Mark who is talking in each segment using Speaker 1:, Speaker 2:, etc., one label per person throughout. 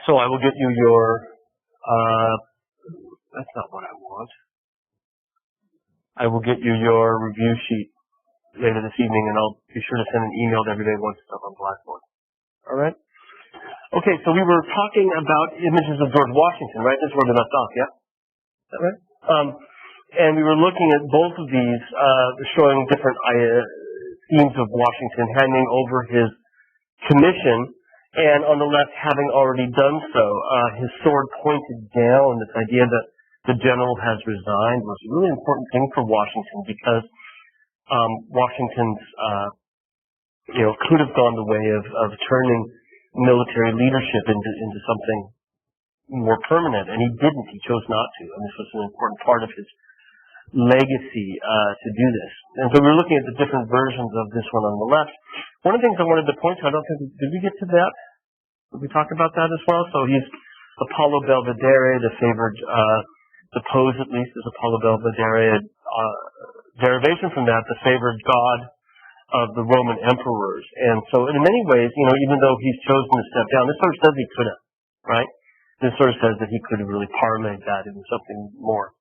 Speaker 1: So I will get you your, that's not what I want. I will get you your review sheet later this evening, and I'll be sure to send an email to everybody once it's up on Blackboard. All right? Okay, so we were talking about images of George Washington, right? That's where we left off, yeah? Is that right? And we were looking at both of these, showing different themes of Washington handing over his commission, and on the left, having already done so, his sword pointed down. This idea that the general has resigned was a really important thing for Washington, because Washington's, could have gone the way of turning military leadership into something more permanent, and he didn't. He chose not to, and this was an important part of his legacy to do this. And so we were looking at the different versions of this one on the left. One of the things I wanted to point to, I don't think, did we get to that? Did we talk about that as well? So he's Apollo Belvedere, the favored, supposed at least is Apollo Belvedere, derivation from that, the favored god of the Roman emperors. And so in many ways, even though he's chosen to step down, this sort of says he could have, right? This sort of says that he could have really parlayed that into something more.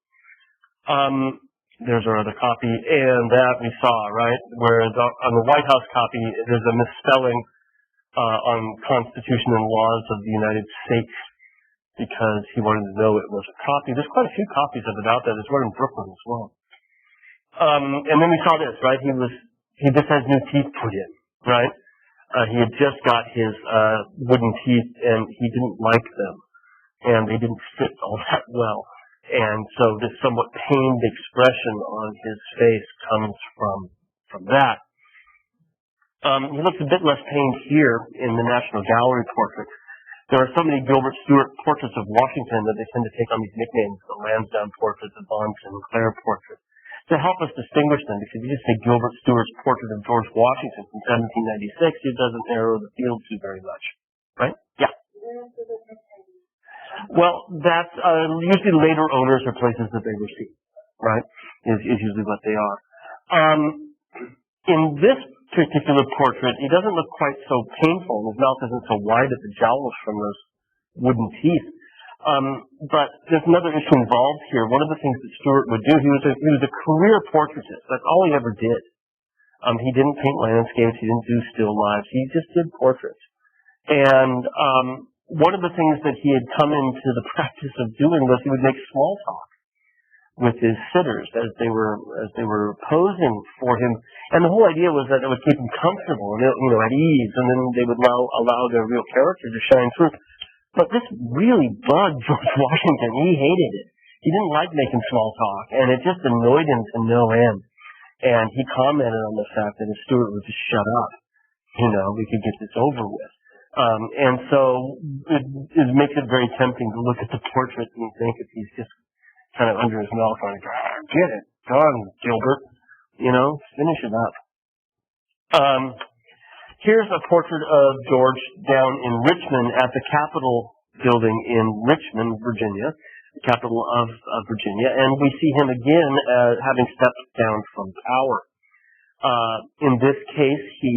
Speaker 1: There's our other copy, and that we saw, right? Whereas on the White House copy, there's a misspelling on Constitution and Laws of the United States, because he wanted to know it was a copy. There's quite a few copies of it out there. There's one in Brooklyn as well. And then we saw this, right? He just has new teeth put in, right? He had just got his wooden teeth, and he didn't like them, and they didn't fit all that well. And so this somewhat pained expression on his face comes from that. He looks a bit less pained here in the National Gallery portrait. There are so many Gilbert Stuart portraits of Washington that they tend to take on these nicknames, the Lansdowne portrait, the Von Sinclair portrait, to help us distinguish them, because if you just say Gilbert Stuart's portrait of George Washington from 1796, it doesn't narrow the field too very much, right? Yeah. Well, that's usually later owners or places that they received, right? Is usually what they are. In this particular portrait, he doesn't look quite so painful. His mouth isn't so wide at the jowls from those wooden teeth. But there's another issue involved here. One of the things that Stuart would do, he was a career portraitist. That's all he ever did. He didn't paint landscapes. He didn't do still lives. He just did portraits. And one of the things that he had come into the practice of doing was he would make small talk with his sitters as they were posing for him. And the whole idea was that it would keep him comfortable and at ease, and then they would allow their real character to shine through. But this really bugged George Washington. He hated it. He didn't like making small talk, and it just annoyed him to no end. And he commented on the fact that if Stuart would just shut up, we could get this over with. And so it makes it very tempting to look at the portrait and think if he's just kind of under his mouth going, get it done, Gilbert, finish it up. Here's a portrait of George down in Richmond at the Capitol building in Richmond, Virginia, the capital of Virginia, and we see him again having stepped down from power. In this case, he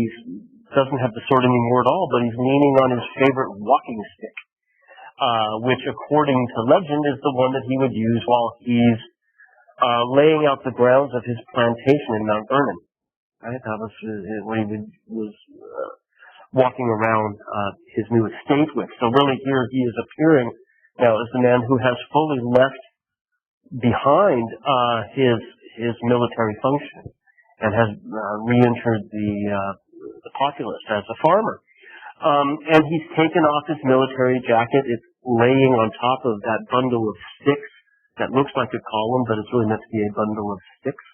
Speaker 1: doesn't have the sword anymore at all, but he's leaning on his favorite walking stick, which, according to legend, is the one that he would use while he's laying out the grounds of his plantation in Mount Vernon. Right? That was what he was walking around his new estate with. So really here he is appearing now as the man who has fully left behind his military function and has re-entered the populace as a farmer. And he's taken off his military jacket. It's laying on top of that bundle of sticks that looks like a column, but it's really meant to be a bundle of sticks.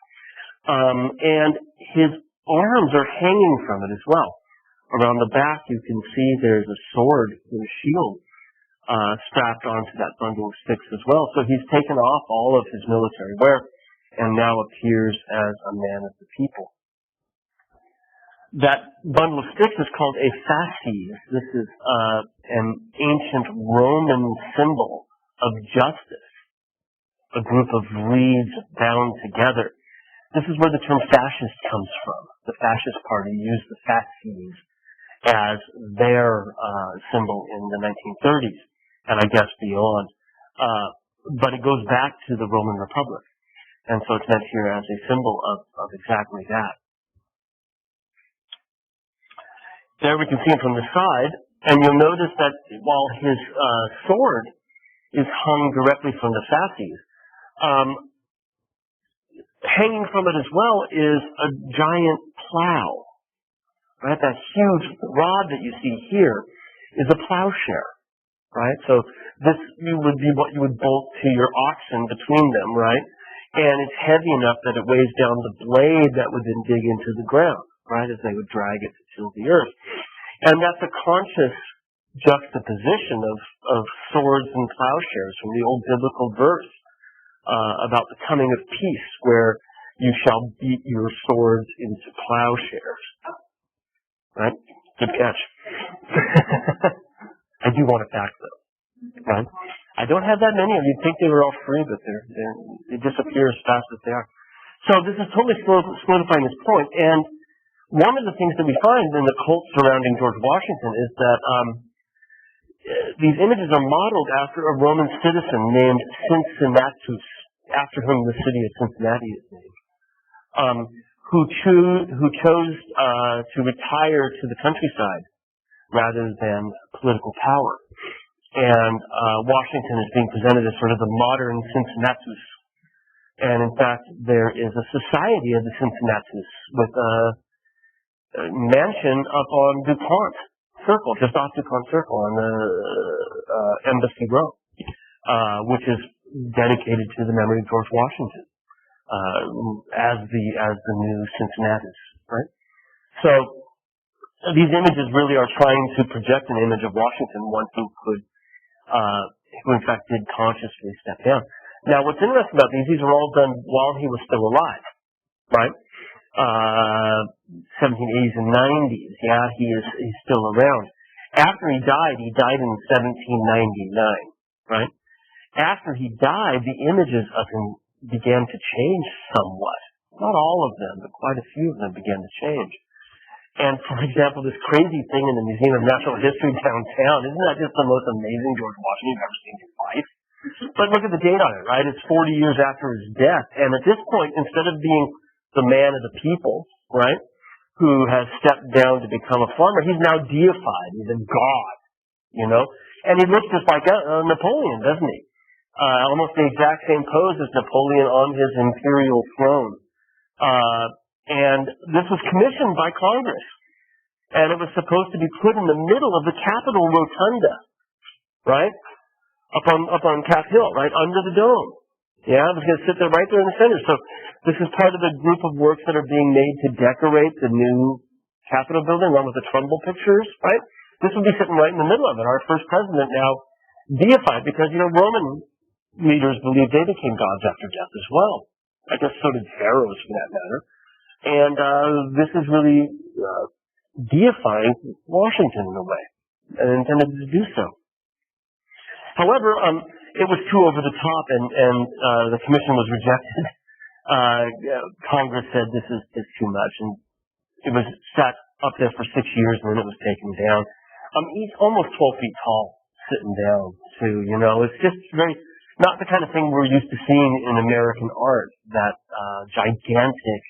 Speaker 1: And his arms are hanging from it as well. Around the back, you can see there's a sword and a shield strapped onto that bundle of sticks as well. So he's taken off all of his military wear and now appears as a man of the people. That bundle of sticks is called a fasces. This is an ancient Roman symbol of justice, a group of reeds bound together. This is where the term fascist comes from. The fascist party used the fasces as their symbol in the 1930s. and I guess beyond. But it goes back to the Roman Republic. And so it's meant here as a symbol of exactly that. There we can see him from the side, and you'll notice that while his sword is hung directly from the fasces, hanging from it as well is a giant plow. Right? That huge rod that you see here is a plowshare. Right? So this would be what you would bolt to your oxen between them, right? And it's heavy enough that it weighs down the blade that would then dig into the ground, right, as they would drag it to till the earth. And that's a conscious juxtaposition of swords and plowshares from the old biblical verse about the coming of peace, where you shall beat your swords into plowshares. Right? Good catch. I do want it back, though. Right? I don't have that many. You'd think they were all free, but they disappear as fast as they are. So this is totally solidifying this point. And one of the things that we find in the cult surrounding George Washington is that these images are modeled after a Roman citizen named Cincinnatus, after whom the city of Cincinnati is named, who chose to retire to the countryside rather than political power. And Washington is being presented as sort of the modern Cincinnatus. And in fact, there is a society of the Cincinnatus with a mansion up on DuPont Circle, just off DuPont Circle on the Embassy Row, which is dedicated to the memory of George Washington as the new Cincinnatus, right? So these images really are trying to project an image of Washington, one who in fact did consciously step down. Now, what's interesting about these are all done while he was still alive, right? 1780s and 90s, yeah, he's still around. After he died in 1799, right? After he died, the images of him began to change somewhat. Not all of them, but quite a few of them began to change. And, for example, this crazy thing in the Museum of Natural History downtown, isn't that just the most amazing George Washington you've ever seen in your life? But look at the date on it, right? It's 40 years after his death. And at this point, instead of being the man of the people, right, who has stepped down to become a farmer, he's now deified. He's a god, you know? And he looks just like Napoleon, doesn't he? Almost the exact same pose as Napoleon on his imperial throne. And this was commissioned by Congress. And it was supposed to be put in the middle of the Capitol Rotunda, right? Up on Cap Hill, right? Under the dome. Yeah, it was going to sit there right there in the center. So this is part of the group of works that are being made to decorate the new Capitol building, along with the Trumbull pictures, right? This will be sitting right in the middle of it. Our first president now deified, because, you know, Roman leaders believed they became gods after death as well. I guess so did pharaohs, for that matter. And this is really deifying Washington in a way, and intended to do so. However, it was too over the top, and the commission was rejected. Congress said this is too much, and it was sat up there for 6 years, and then it was taken down. He's almost 12 feet tall, sitting down too. You know, it's just very not the kind of thing we're used to seeing in American art. That gigantic.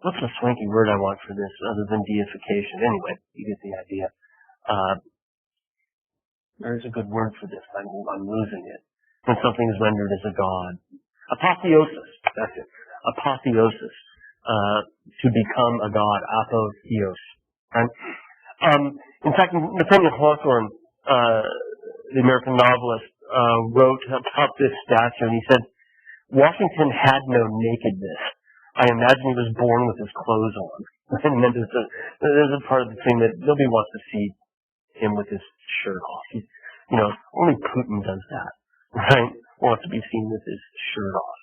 Speaker 1: What's the swanky word I want for this other than deification? Anyway, you get the idea. There's a good word for this. I'm losing it. When something is rendered as a god. Apotheosis. That's it. Apotheosis. To become a god. Apotheos. Right? In fact, Nathaniel Hawthorne, the American novelist, wrote about this statue, and he said, Washington had no nakedness. I imagine he was born with his clothes on. And then there's a part of the thing that nobody wants to see him with his shirt off. You know, only Putin does that, right? Wants to be seen with his shirt off.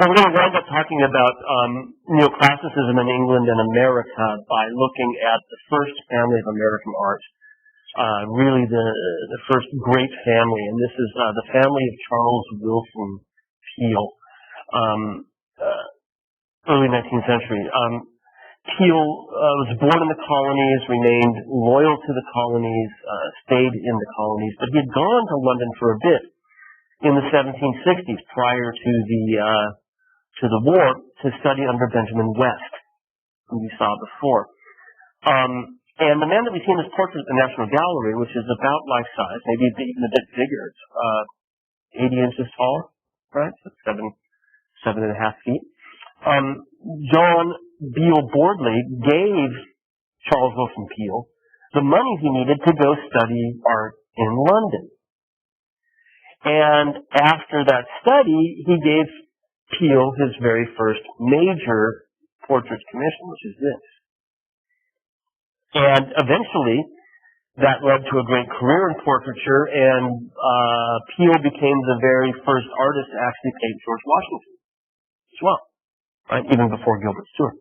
Speaker 1: Well, we're going to wind up talking about neoclassicism in England and America by looking at the first family of American art. Really the first great family, and this is the family of Charles Willson Peale, early 19th century. Peel was born in the colonies, remained loyal to the colonies, stayed in the colonies, but he had gone to London for a bit in the 1760s prior to the war to study under Benjamin West, who we saw before. And the man that we see in this portrait at the National Gallery, which is about life size, maybe even a bit bigger, it's 80 inches tall, right? So 7.5 feet. John Beale Bordley gave Charles Willson Peel the money he needed to go study art in London. And after that study, he gave Peel his very first major portrait commission, which is this. And eventually, that led to a great career in portraiture, and Peel became the very first artist to actually paint George Washington as well, right? Even before Gilbert Stuart.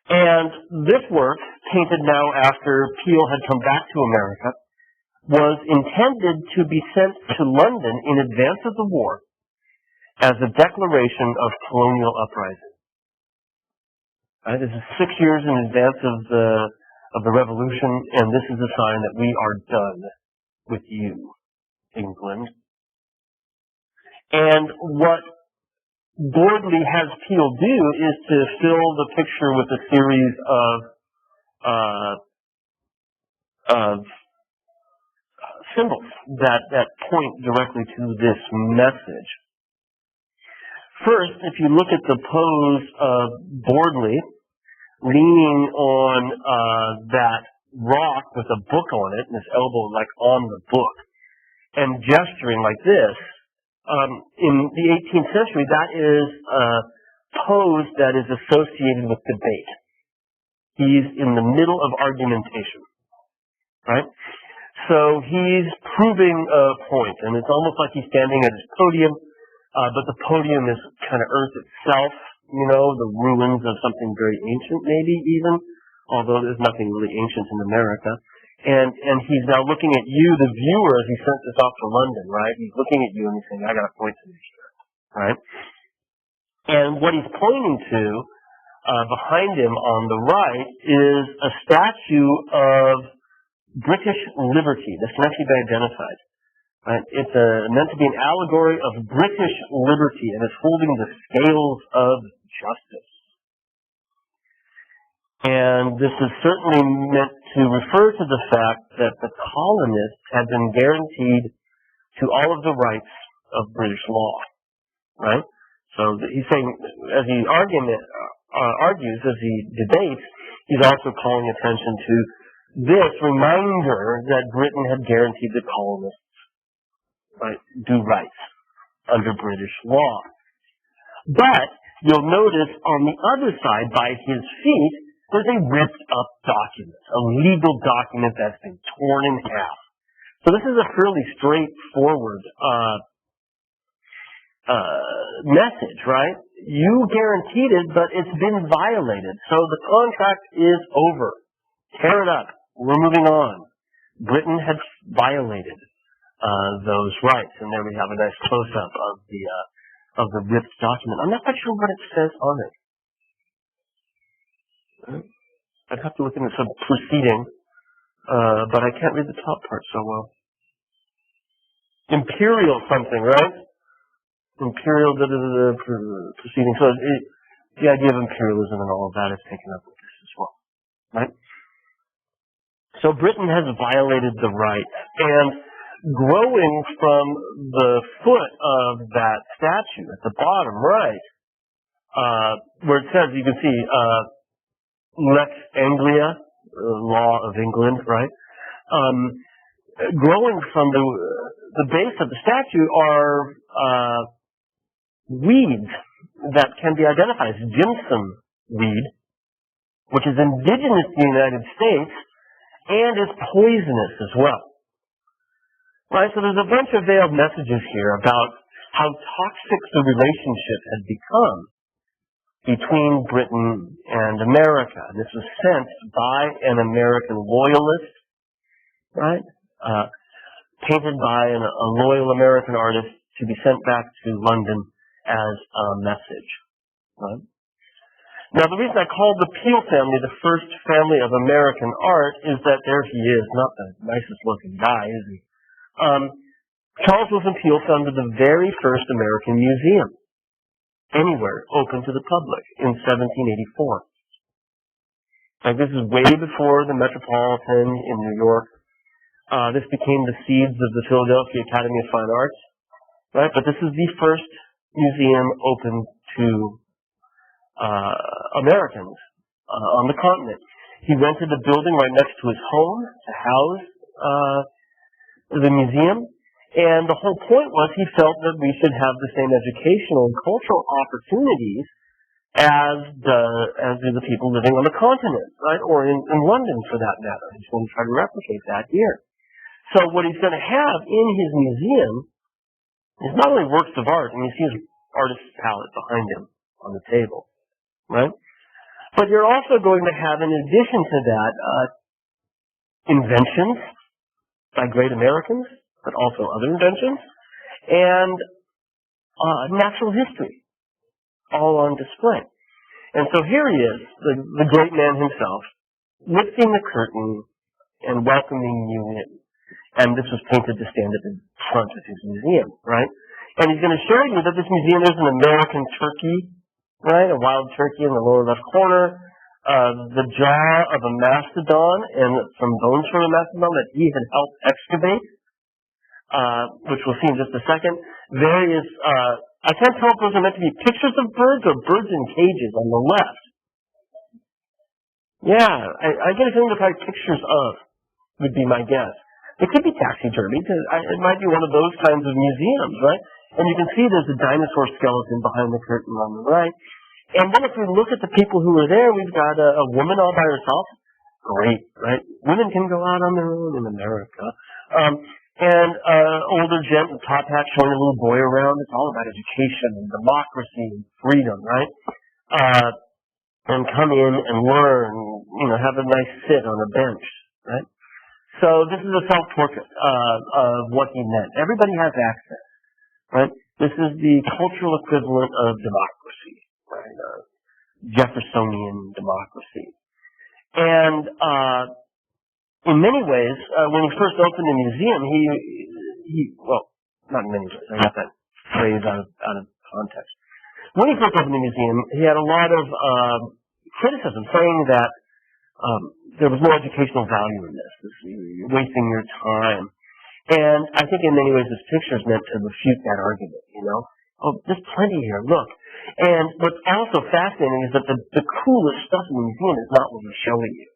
Speaker 1: And this work, painted now after Peel had come back to America, was intended to be sent to London in advance of the war as a declaration of colonial uprising. Right? This is 6 years in advance of the revolution, and this is a sign that we are done with you, England. And what Bordley has Peel do is to fill the picture with a series of symbols that point directly to this message. First, if you look at the pose of Bordley leaning on that rock with a book on it, and his elbow like on the book, and gesturing like this, in the 18th century, that is a pose that is associated with debate. He's in the middle of argumentation, right? So he's proving a point, and it's almost like he's standing at his podium, but the podium is kind of earth itself, you know, the ruins of something very ancient maybe even, although there's nothing really ancient in America. And he's now looking at you, the viewer, as he sent this off to London, right? He's looking at you and he's saying, I got a point to make here, right? And what he's pointing to behind him on the right is a statue of British liberty. This can actually be identified. Right? It's meant to be an allegory of British liberty, and it's holding the scales of justice. And this is certainly meant to refer to the fact that the colonists had been guaranteed to all of the rights of British law, right? So he's saying, as he argues, as he debates, he's also calling attention to this reminder that Britain had guaranteed the colonists, right, due rights under British law. But you'll notice on the other side, by his feet, there's a ripped up document, a legal document that's been torn in half. So this is a fairly straightforward message, right? You guaranteed it, but it's been violated. So the contract is over. Tear it up. We're moving on. Britain had violated those rights, and there we have a nice close-up of the ripped document. I'm not quite sure what it says on it. I'd have to look into some proceeding, but I can't read the top part so well. Imperial something, right? Imperial proceeding. So the idea of imperialism and all of that is taken up with this as well, right? So Britain has violated the rights, and growing from the foot of that statue at the bottom right, where it says, you can see, Lex Anglia, law of England, right? Growing from the base of the statue are weeds that can be identified as Jimson weed, which is indigenous to the United States and is poisonous as well. Right? So there's a bunch of veiled messages here about how toxic the relationship had become between Britain and America. This was sent by an American loyalist, right? Painted by a loyal American artist to be sent back to London as a message, right? Now, the reason I called the Peale family the first family of American art is that there he is, not the nicest looking guy, is he? Charles Willson Peale founded the very first American museum anywhere open to the public in 1784. Like, this is way before the Metropolitan in New York. This became the seeds of the Philadelphia Academy of Fine Arts, right? But this is the first museum open to Americans on the continent. He rented a building right next to his home to house the museum, and the whole point was he felt that we should have the same educational and cultural opportunities as the people living on the continent, right, or in London for that matter. He's going to try to replicate that here. So what he's going to have in his museum is not only works of art, and you see his artist's palette behind him on the table, right? But you're also going to have, in addition to that, inventions by great Americans, but also other inventions, and natural history, all on display. And so here he is, the great man himself, lifting the curtain and welcoming you in. And this was painted to stand at the front of his museum, right? And he's going to show you that this museum is an American turkey, right? A wild turkey in the lower left corner, the jaw of a mastodon and some bones from a mastodon that he had helped excavate, which we'll see in just a second. Various, I can't tell if those are meant to be pictures of birds or birds in cages on the left. Yeah, I get a feeling they're probably pictures of, would be my guess. It could be taxidermy. It might be one of those kinds of museums, right? And you can see there's a dinosaur skeleton behind the curtain on the right. And then if we look at the people who are there, we've got a woman all by herself. Great, right? Women can go out on their own in America. And older gent in top hat showing a little boy around. It's all about education and democracy and freedom, right? And come in and learn, have a nice sit on a bench, right? So this is a self-portrait of what he meant. Everybody has access, right? This is the cultural equivalent of democracy, right? Jeffersonian democracy. And in many ways, when he first opened the museum, well, not in many ways, I got that phrase out of context. When he first opened the museum, he had a lot of criticism saying that there was no educational value in this. You're wasting your time. And I think in many ways this picture is meant to refute that argument, Oh, there's plenty here, look. And what's also fascinating is that the coolest stuff in the museum is not what he's showing you,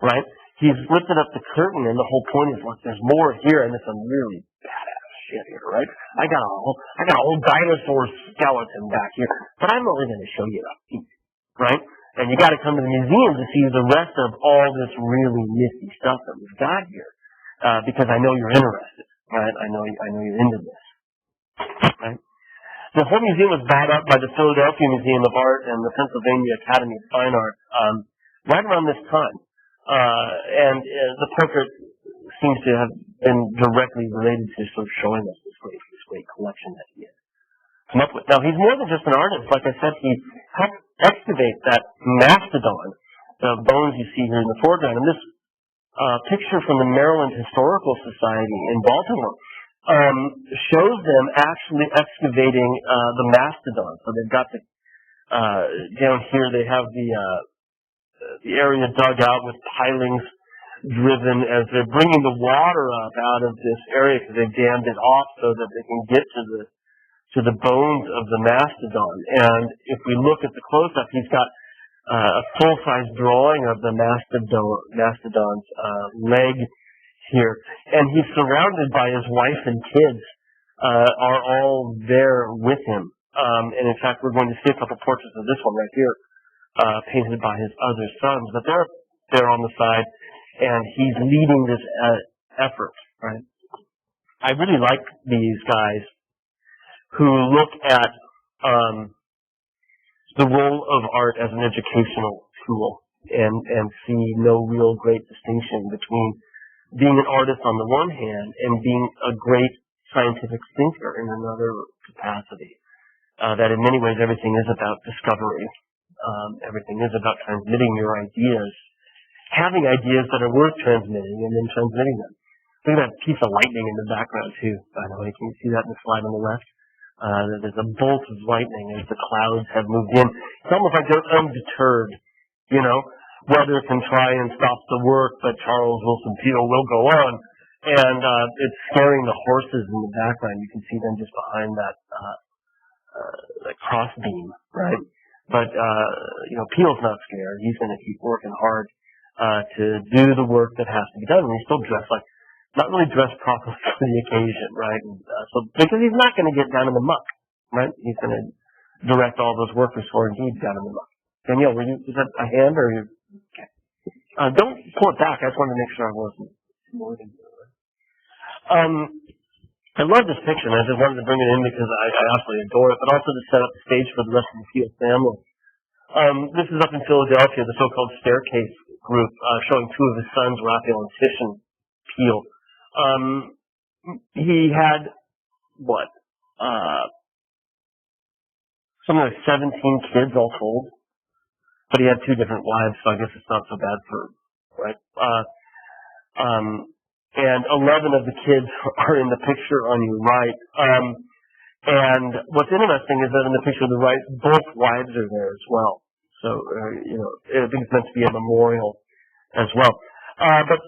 Speaker 1: right? He's lifted up the curtain and the whole point is, look, there's more here and there's some really badass shit here, right? I got a whole dinosaur skeleton back here, but I'm only going to show you a piece, right? And you got to come to the museum to see the rest of all this really nifty stuff that we've got here, because I know you're interested, right? I know you're into this, right? The whole museum was bought up by the Philadelphia Museum of Art and the Pennsylvania Academy of Fine Arts right around this time, and the portrait seems to have been directly related to sort of showing us this great collection that he had come up with. Now, he's more than just an artist. Like I said, he helped excavate that mastodon, the bones you see here in the foreground. And this picture from the Maryland Historical Society in Baltimore shows them actually excavating the mastodon. So they've got down here they have the area dug out with pilings driven as they're bringing the water up out of this area because they've dammed it off so that they can get to the bones of the mastodon. And if we look at the close-up, he's got a full-size drawing of the mastodon's leg here. And he's surrounded by his wife and kids are all there with him. And in fact, we're going to see a couple portraits of this one right here, painted by his other sons. But they're there on the side, and he's leading this effort, right? I really like these guys who look at the role of art as an educational tool and see no real great distinction between being an artist on the one hand and being a great scientific thinker in another capacity. That in many ways everything is about discovery everything is about transmitting your ideas, having ideas that are worth transmitting, and then transmitting them. Look at that piece of lightning in the background too, by the way. Can you see that in the slide on the left? There's a bolt of lightning as the clouds have moved in. It's almost like they're undeterred, you know. Weather can try and stop the work, but Charles Willson Peale will go on. And it's scaring the horses in the background. You can see them just behind that cross beam, right? But Peale's not scared. He's going to keep working hard to do the work that has to be done. And he's still dressed not really dressed properly for the occasion, right? And, because he's not going to get down in the muck, right? He's going to direct all those workers for indeed down in the muck. Danielle, is that a hand or you? Okay. Don't pull it back. I just wanted to make sure I wasn't more than. I love this picture, and I just wanted to bring it in because I absolutely adore it, but also to set up the stage for the rest of the Peale family. This is up in Philadelphia, the so-called Staircase group, showing two of his sons, Raphael and Titian Peale. He had, something like 17 kids all told, but he had two different wives, so I guess it's not so bad for him, right? And 11 of the kids are in the picture on your right. And what's interesting is that in the picture on the right, both wives are there as well. So, I think it's meant to be a memorial as well. But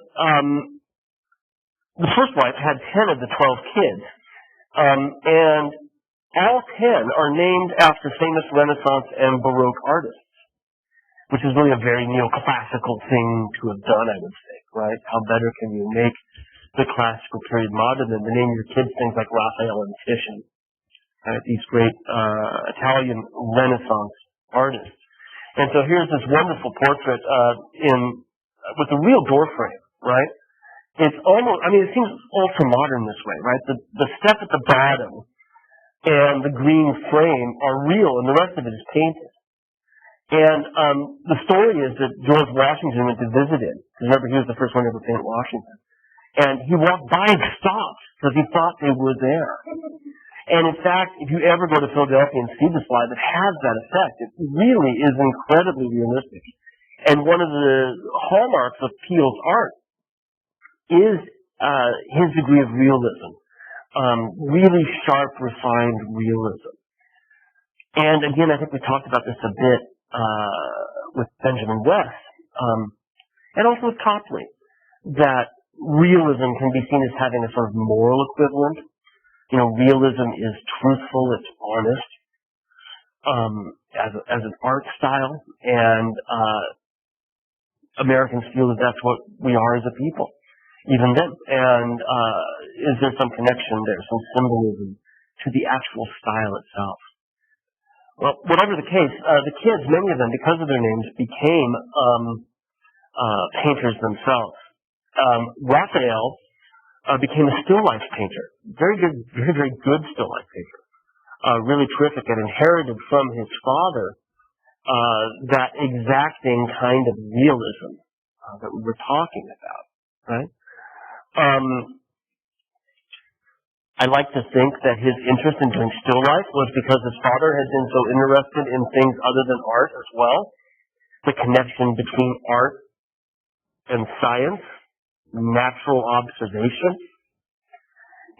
Speaker 1: the first wife had 10 of the 12 kids. And all 10 are named after famous Renaissance and Baroque artists, which is really a very neoclassical thing to have done, I would say, right? How better can you make the classical period modern than to name your kids things like Raphael and Titian, right? These great Italian Renaissance artists. And so here's this wonderful portrait with a real door frame, right? It's almost, it seems ultra modern this way, right? The step at the bottom and the green frame are real, and the rest of it is painted. And the story is that George Washington went to visit him. Remember, he was the first one to ever paint Washington. And he walked by and stopped because he thought they were there. And in fact, if you ever go to Philadelphia and see the slide, it has that effect. It really is incredibly realistic. And one of the hallmarks of Peale's art is his degree of realism. Really sharp, refined realism. And again, I think we talked about this a bit with Benjamin West, and also with Copley, that realism can be seen as having a sort of moral equivalent. Realism is truthful, it's honest, as an art style, and Americans feel that that's what we are as a people, even then. And is there some connection there, some symbolism to the actual style itself? Well, whatever the case, the kids, many of them, because of their names, became painters themselves. Raphael became a still life painter. Very good, very, very good still life painter. Really terrific, and inherited from his father that exacting kind of realism that we were talking about, right? I like to think that his interest in doing still life was because his father had been so interested in things other than art as well. The connection between art and science, natural observation,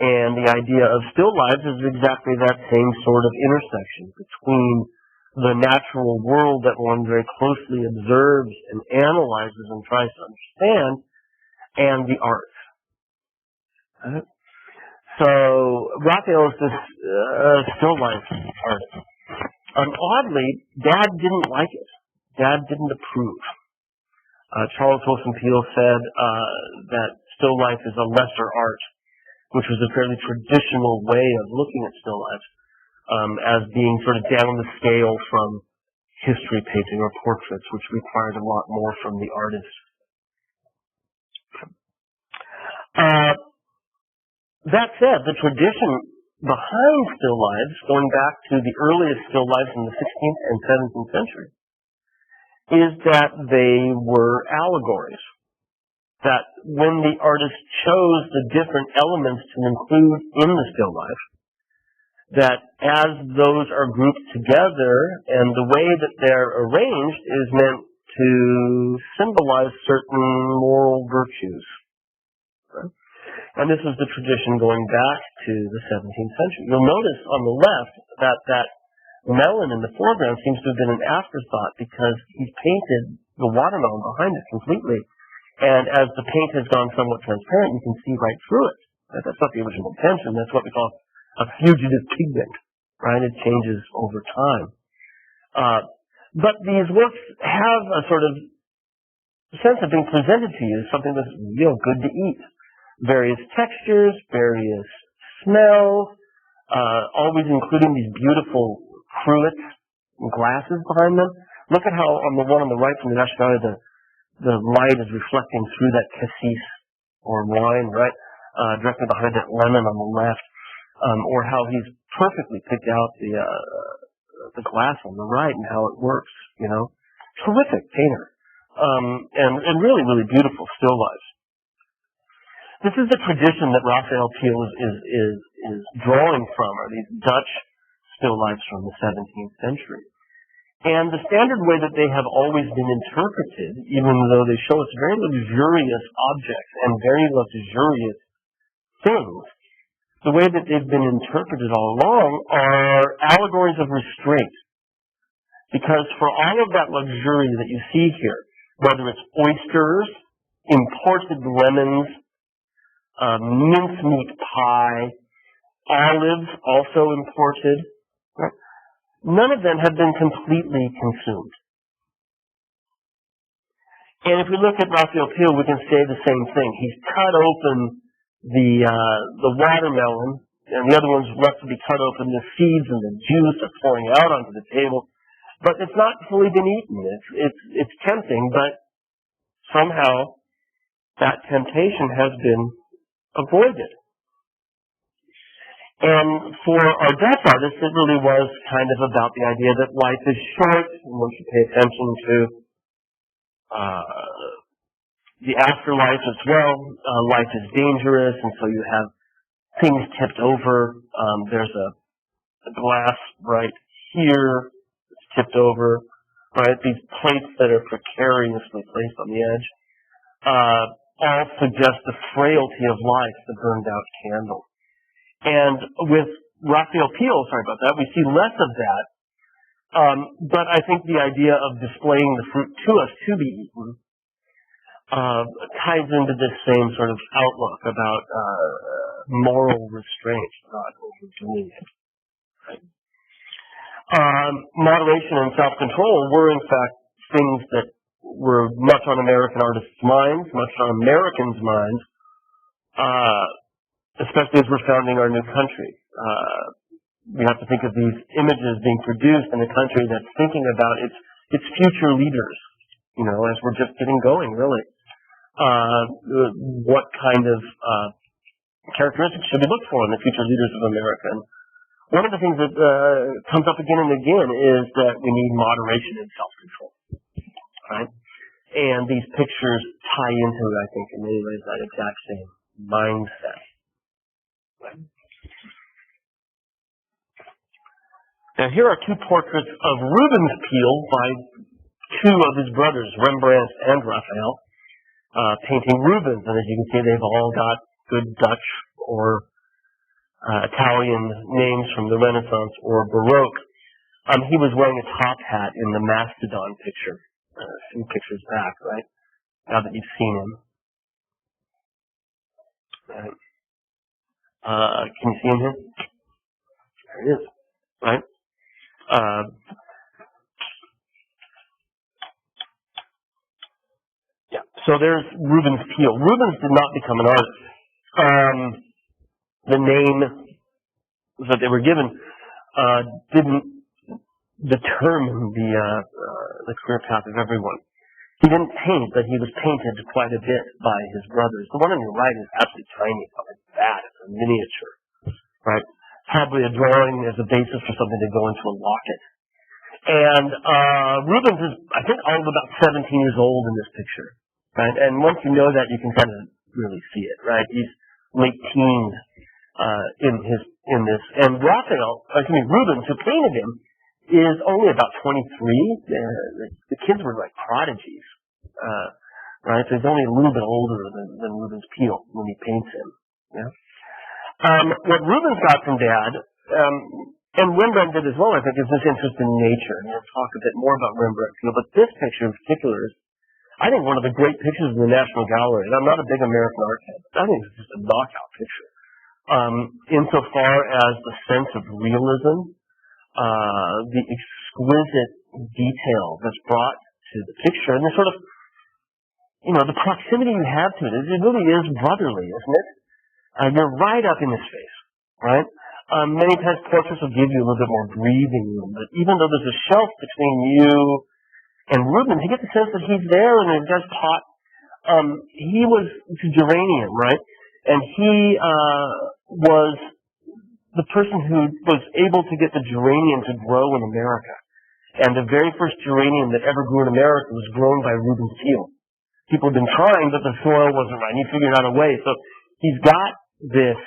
Speaker 1: and the idea of still lives is exactly that same sort of intersection between the natural world that one very closely observes and analyzes and tries to understand, and the art. Right? So Raphael is this still life artist. Oddly, Dad didn't like it. Dad didn't approve. Charles Willson Peale said that still life is a lesser art, which was a fairly traditional way of looking at still life, as being sort of down the scale from history painting or portraits, which required a lot more from the artist. That said, the tradition behind still lives, going back to the earliest still lives in the 16th and 17th century, is that they were allegories. That when the artist chose the different elements to include in the still life, that as those are grouped together, and the way that they're arranged is meant to symbolize certain moral virtues. Right? And this is the tradition going back to the 17th century. You'll notice on the left that melon in the foreground seems to have been an afterthought because he's painted the watermelon behind it completely. And as the paint has gone somewhat transparent, you can see right through it. That's not the original intention. That's what we call a fugitive pigment, right? It changes over time. But these works have a sort of sense of being presented to you as something that's real good to eat. Various textures, various smells, always including these beautiful cruets and glasses behind them. Look at how on the one on the right from the National Gallery, the light is reflecting through that cassis or wine, right? Directly behind that lemon on the left. Or how he's perfectly picked out the glass on the right and how it works, you know. Terrific painter. And really, really beautiful still lifes. This is the tradition that Raphael Peale is drawing from, are these Dutch still lifes from the 17th century. And the standard way that they have always been interpreted, even though they show us very luxurious objects and very luxurious things, the way that they've been interpreted all along are allegories of restraint. Because for all of that luxury that you see here, whether it's oysters, imported lemons, mincemeat pie, olives also imported, right? None of them have been completely consumed. And if we look at Raphael Peale, we can say the same thing. He's cut open the watermelon, and the other one's left to be cut open. The seeds and the juice are pouring out onto the table, but it's not fully been eaten. It's tempting, but somehow that temptation has been avoided. And for our Dutch artists, it really was kind of about the idea that life is short, and one should pay attention to the afterlife as well. Life is dangerous, and so you have things tipped over. There's a glass right here that's tipped over, right? These plates that are precariously placed on the edge all suggest the frailty of life, the burned out candle. And with Raphael Peale, sorry about that, we see less of that. But I think the idea of displaying the fruit to us to be eaten ties into this same sort of outlook about moral restraint, not overdoing it. Right? Moderation and self-control were, in fact, things that were much on American artists' minds, much on Americans' minds, especially as we're founding our new country. We have to think of these images being produced in a country that's thinking about its future leaders, you know, as we're just getting going, really. What kind of characteristics should we look for in the future leaders of America? And one of the things that comes up again and again is that we need moderation and self-control, right? And these pictures tie into, I think, in many ways, that exact same mindset. Right? Now, here are two portraits of Rubens Peale by two of his brothers, Rembrandt and Raphael, painting Rubens. And as you can see, they've all got good Dutch or Italian names from the Renaissance or Baroque. He was wearing a top hat in the Mastodon picture, a few pictures back, right? Now that you've seen him. Right. Can you see him here? There he is, right? Yeah, so there's Rubens Peale. Rubens did not become an artist. The name that they were given didn't determine the career path of everyone. He didn't paint, but he was painted quite a bit by his brothers. The one on your right is absolutely tiny, like that. It's a miniature, right? Probably a drawing as a basis for something to go into a locket. And Rubens is, I think, all of about 17 years old in this picture, right? And once you know that, you can kind of really see it, right? He's late teens in his in this. And Rubens, who painted him, is only about 23. The kids were like prodigies, right? So he's only a little bit older than Rubens Peel when he paints him. Yeah. What Rubens got from Dad, and Rembrandt did as well, I think, is this interest in nature. And we'll talk a bit more about Rembrandt, but this picture in particular is, I think, one of the great pictures in the National Gallery. And I'm not a big American art head. I think it's just a knockout picture. Insofar as the sense of realism, the exquisite detail that's brought to the picture, and the sort of, the proximity you have to it, it really is brotherly, isn't it? You're right up in his face, right? Many times portraits will give you a little bit more breathing room, but even though there's a shelf between you and Rubens, you get the sense that he's there and he does pot. He was to geranium, right? And he was the person who was able to get the geranium to grow in America. And the very first geranium that ever grew in America was grown by Rubens Peel. People had been trying, but the soil wasn't right. He figured out a way. So he's got this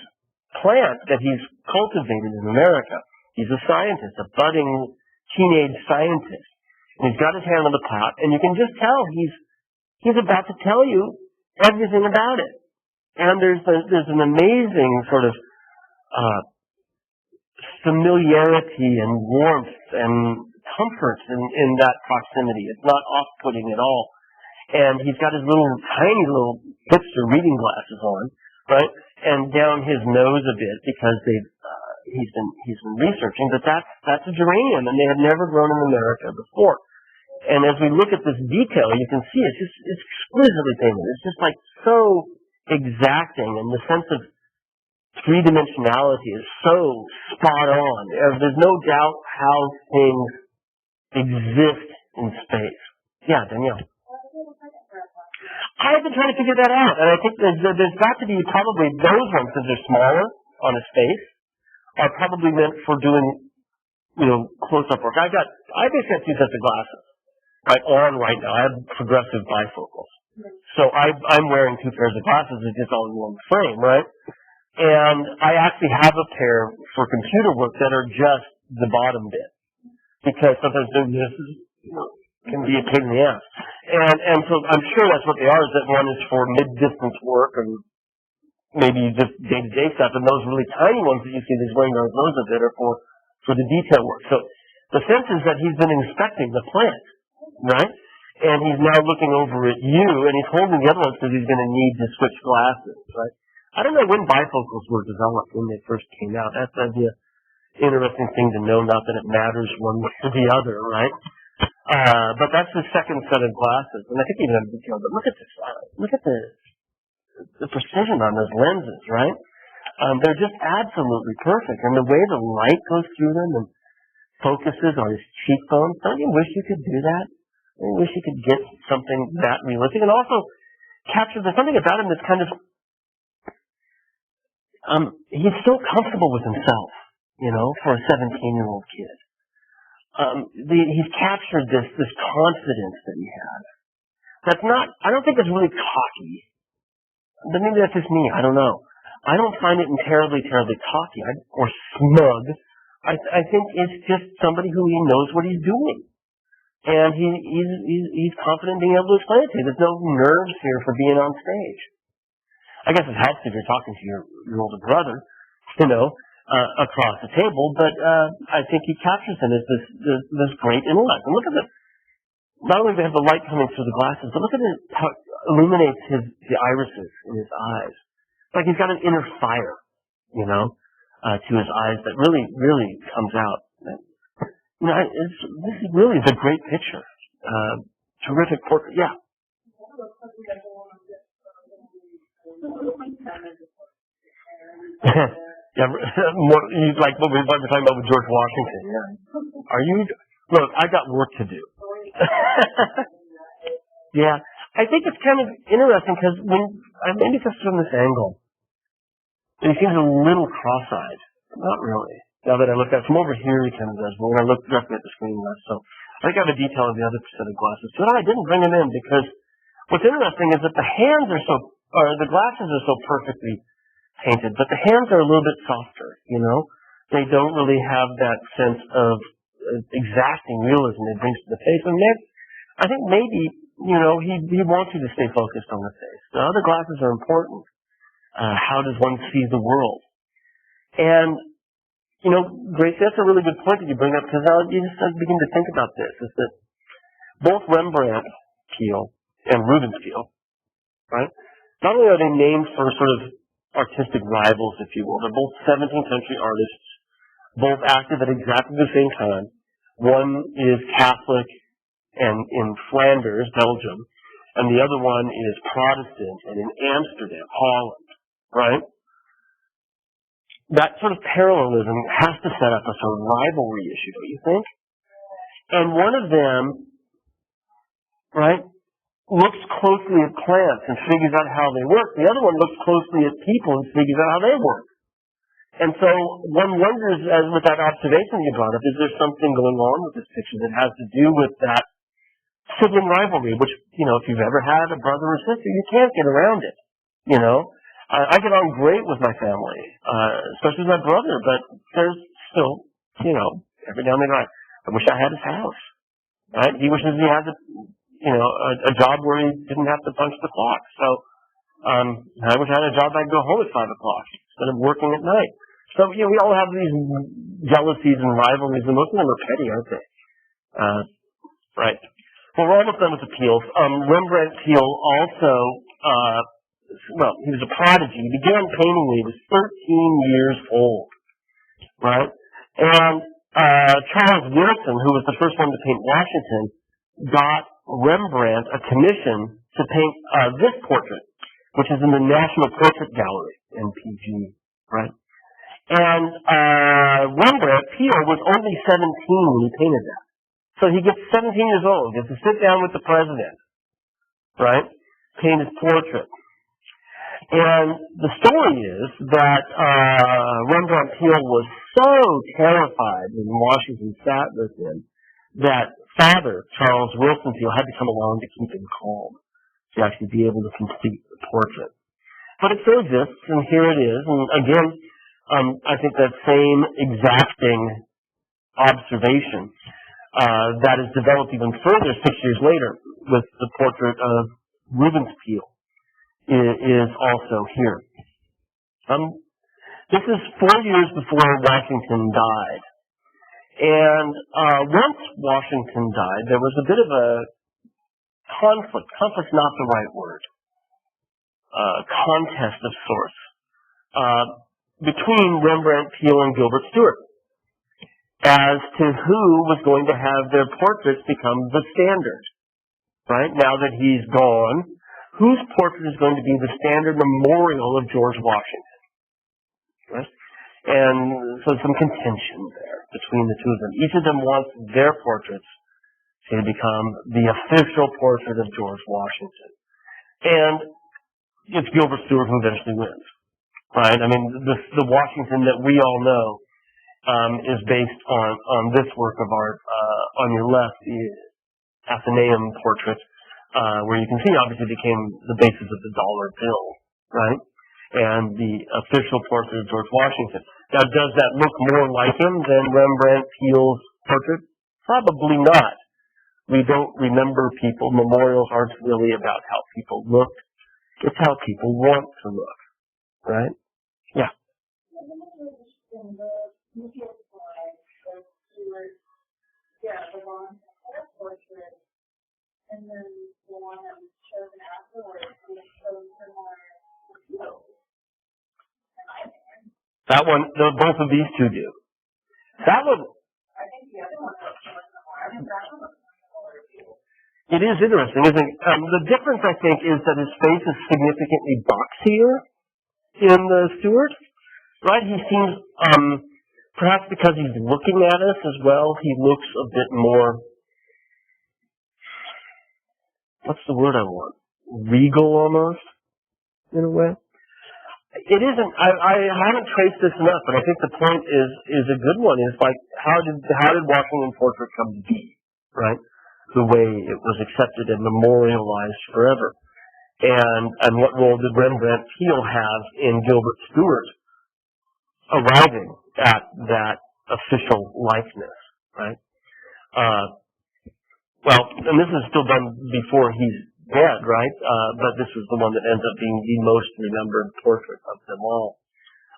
Speaker 1: plant that he's cultivated in America. He's a scientist, a budding teenage scientist. And he's got his hand on the pot, and you can just tell he's about to tell you everything about it. And there's an amazing sort of familiarity and warmth and comfort in that proximity. It's not off-putting at all. And he's got his tiny little hipster reading glasses on, right? And down his nose a bit because he's been researching, but that's a geranium, and they had never grown in America before. And as we look at this detail, you can see it's exquisitely painted. It's just like so exacting, and the sense of three-dimensionality is so spot on. There's no doubt how things exist in space. Yeah, Danielle. I've been trying to figure that out, and I think there's got to be probably those ones, because they're smaller on his face, are probably meant for doing, close-up work. I basically have two sets of glasses, on right now. I have progressive bifocals. So I'm wearing two pairs of glasses, it's just all in one frame, right? And I actually have a pair for computer work that are just the bottom bit, because sometimes this can be a pain in the ass. And so I'm sure that's what they are, is that one is for mid-distance work and maybe just day-to-day stuff, and those really tiny ones that you see these wearing those of it are for the detail work. So the sense is that he's been inspecting the plant, right? And he's now looking over at you, and he's holding the other ones because he's going to need to switch glasses, right? I don't know when bifocals were developed, when they first came out. That's an interesting thing to know, not that it matters one way or the other, right? But that's the second set of glasses, and I think even in detail. But look at this! Look at the precision on those lenses, right? They're just absolutely perfect, and the way the light goes through them and focuses on his cheekbones. Don't you wish you could do that? I wish you could get something that realistic, and also capture. There's something about him that's kind of. He's so comfortable with himself, for a 17-year-old kid. He's captured this confidence that he has. That's not, I don't think it's really cocky. But maybe that's just me, I don't know. I don't find it terribly cocky or smug. I think it's just somebody who he knows what he's doing. And he's confident in being able to explain it to you. There's no nerves here for being on stage. I guess it helps if you're talking to your older brother, across the table, but I think he captures him as this great intellect. And look at not only do they have the light coming through the glasses, but look at how it illuminates the irises in his eyes. It's like he's got an inner fire, to his eyes that really, really comes out. This really is a great picture. Terrific portrait. Yeah. Yeah, like what we were talking about with George Washington. Yeah. Look, I got work to do. Yeah, I think it's kind of interesting because maybe just from this angle, he seems a little cross-eyed. Not really. Now that I look at it from over here, he kind of does, but when I look directly at the screen, less so. I think I have a detail of the other set of glasses. But I didn't bring them in because what's interesting is that the glasses are so perfectly painted, but the hands are a little bit softer, They don't really have that sense of exacting realism it brings to the face. And then, I think maybe, he wants you to stay focused on the face. The other glasses are important. How does one see the world? And, Grace, that's a really good point that you bring up, because you just begin to think about this, is that both Rembrandt Peale and Rubens Peale, right, not only are they named for sort of artistic rivals, if you will, they're both 17th century artists, both active at exactly the same time. One is Catholic and in Flanders, Belgium, and the other one is Protestant and in Amsterdam, Holland, right? That sort of parallelism has to set up a sort of rivalry issue, don't you think? And one of them, right, looks closely at plants and figures out how they work. The other one looks closely at people and figures out how they work. And so one wonders, as with that observation you brought up, is there something going on with this picture that has to do with that sibling rivalry, which, if you've ever had a brother or sister, you can't get around it, I get on great with my family, especially with my brother, but there's still, every now and then I wish I had his house, right? He wishes he had a job where he didn't have to punch the clock. So, I wish I had a job I'd go home at 5 o'clock instead of working at night. So, we all have these jealousies and rivalries, and most of them are petty, aren't they? Right. Well, we're almost done with the Peales. Rembrandt Peale also, he was a prodigy. He began painting when he was 13 years old, right? And Charles Wilson, who was the first one to paint Washington, got Rembrandt a commission to paint this portrait, which is in the National Portrait Gallery, NPG, right? And Rembrandt Peale was only 17 when he painted that. So he gets 17 years old, gets to sit down with the president, right? Paint his portrait. And the story is that Rembrandt Peale was so terrified when Washington sat with him that Father Charles Wilson Peale had to come along to keep him calm, to actually be able to complete the portrait. But it still exists, and here it is. And again, I think that same exacting observation that is developed even further 6 years later with the portrait of Rubens Peale is also here. This is 4 years before Washington died. And once Washington died, there was a bit of a conflict. Conflict's not the right word. Contest of sorts. Between Rembrandt Peale and Gilbert Stuart as to who was going to have their portraits become the standard. Right? Now that he's gone, whose portrait is going to be the standard memorial of George Washington? Right? And so some contention there between the two of them. Each of them wants their portraits to become the official portrait of George Washington. And it's Gilbert Stuart who eventually wins. Right? I mean, the Washington that we all know is based on this work of art on your left, the Athenaeum portrait, where you can see obviously became the basis of the dollar bill, right? And the official portrait of George Washington. Now, does that look more like him than Rembrandt Peale's portrait? Probably not. We don't remember people. Memorials aren't really about how people look. It's how people want to look, right? Yeah.
Speaker 2: And then the one that was chosen afterwards was so similar to Peale.
Speaker 1: That one, both of these two do. That one.
Speaker 2: I think the other one was similar. I think that one was similar to Peale.
Speaker 1: It is interesting, isn't it? The difference, I think, is that his face is significantly boxier in the Stuart, right? He seems, perhaps because he's looking at us as well, he looks a bit more, what's the word I want? Regal almost, in a way. It isn't, I haven't traced this enough, but I think the point is a good one. It's like, how did Washington's portrait come to be, right? The way it was accepted and memorialized forever. And what role did Rembrandt Peale have in Gilbert Stuart arriving at that official likeness, right? Well, and this is still done before he's dead, right? But this is the one that ends up being the most remembered portrait of them all.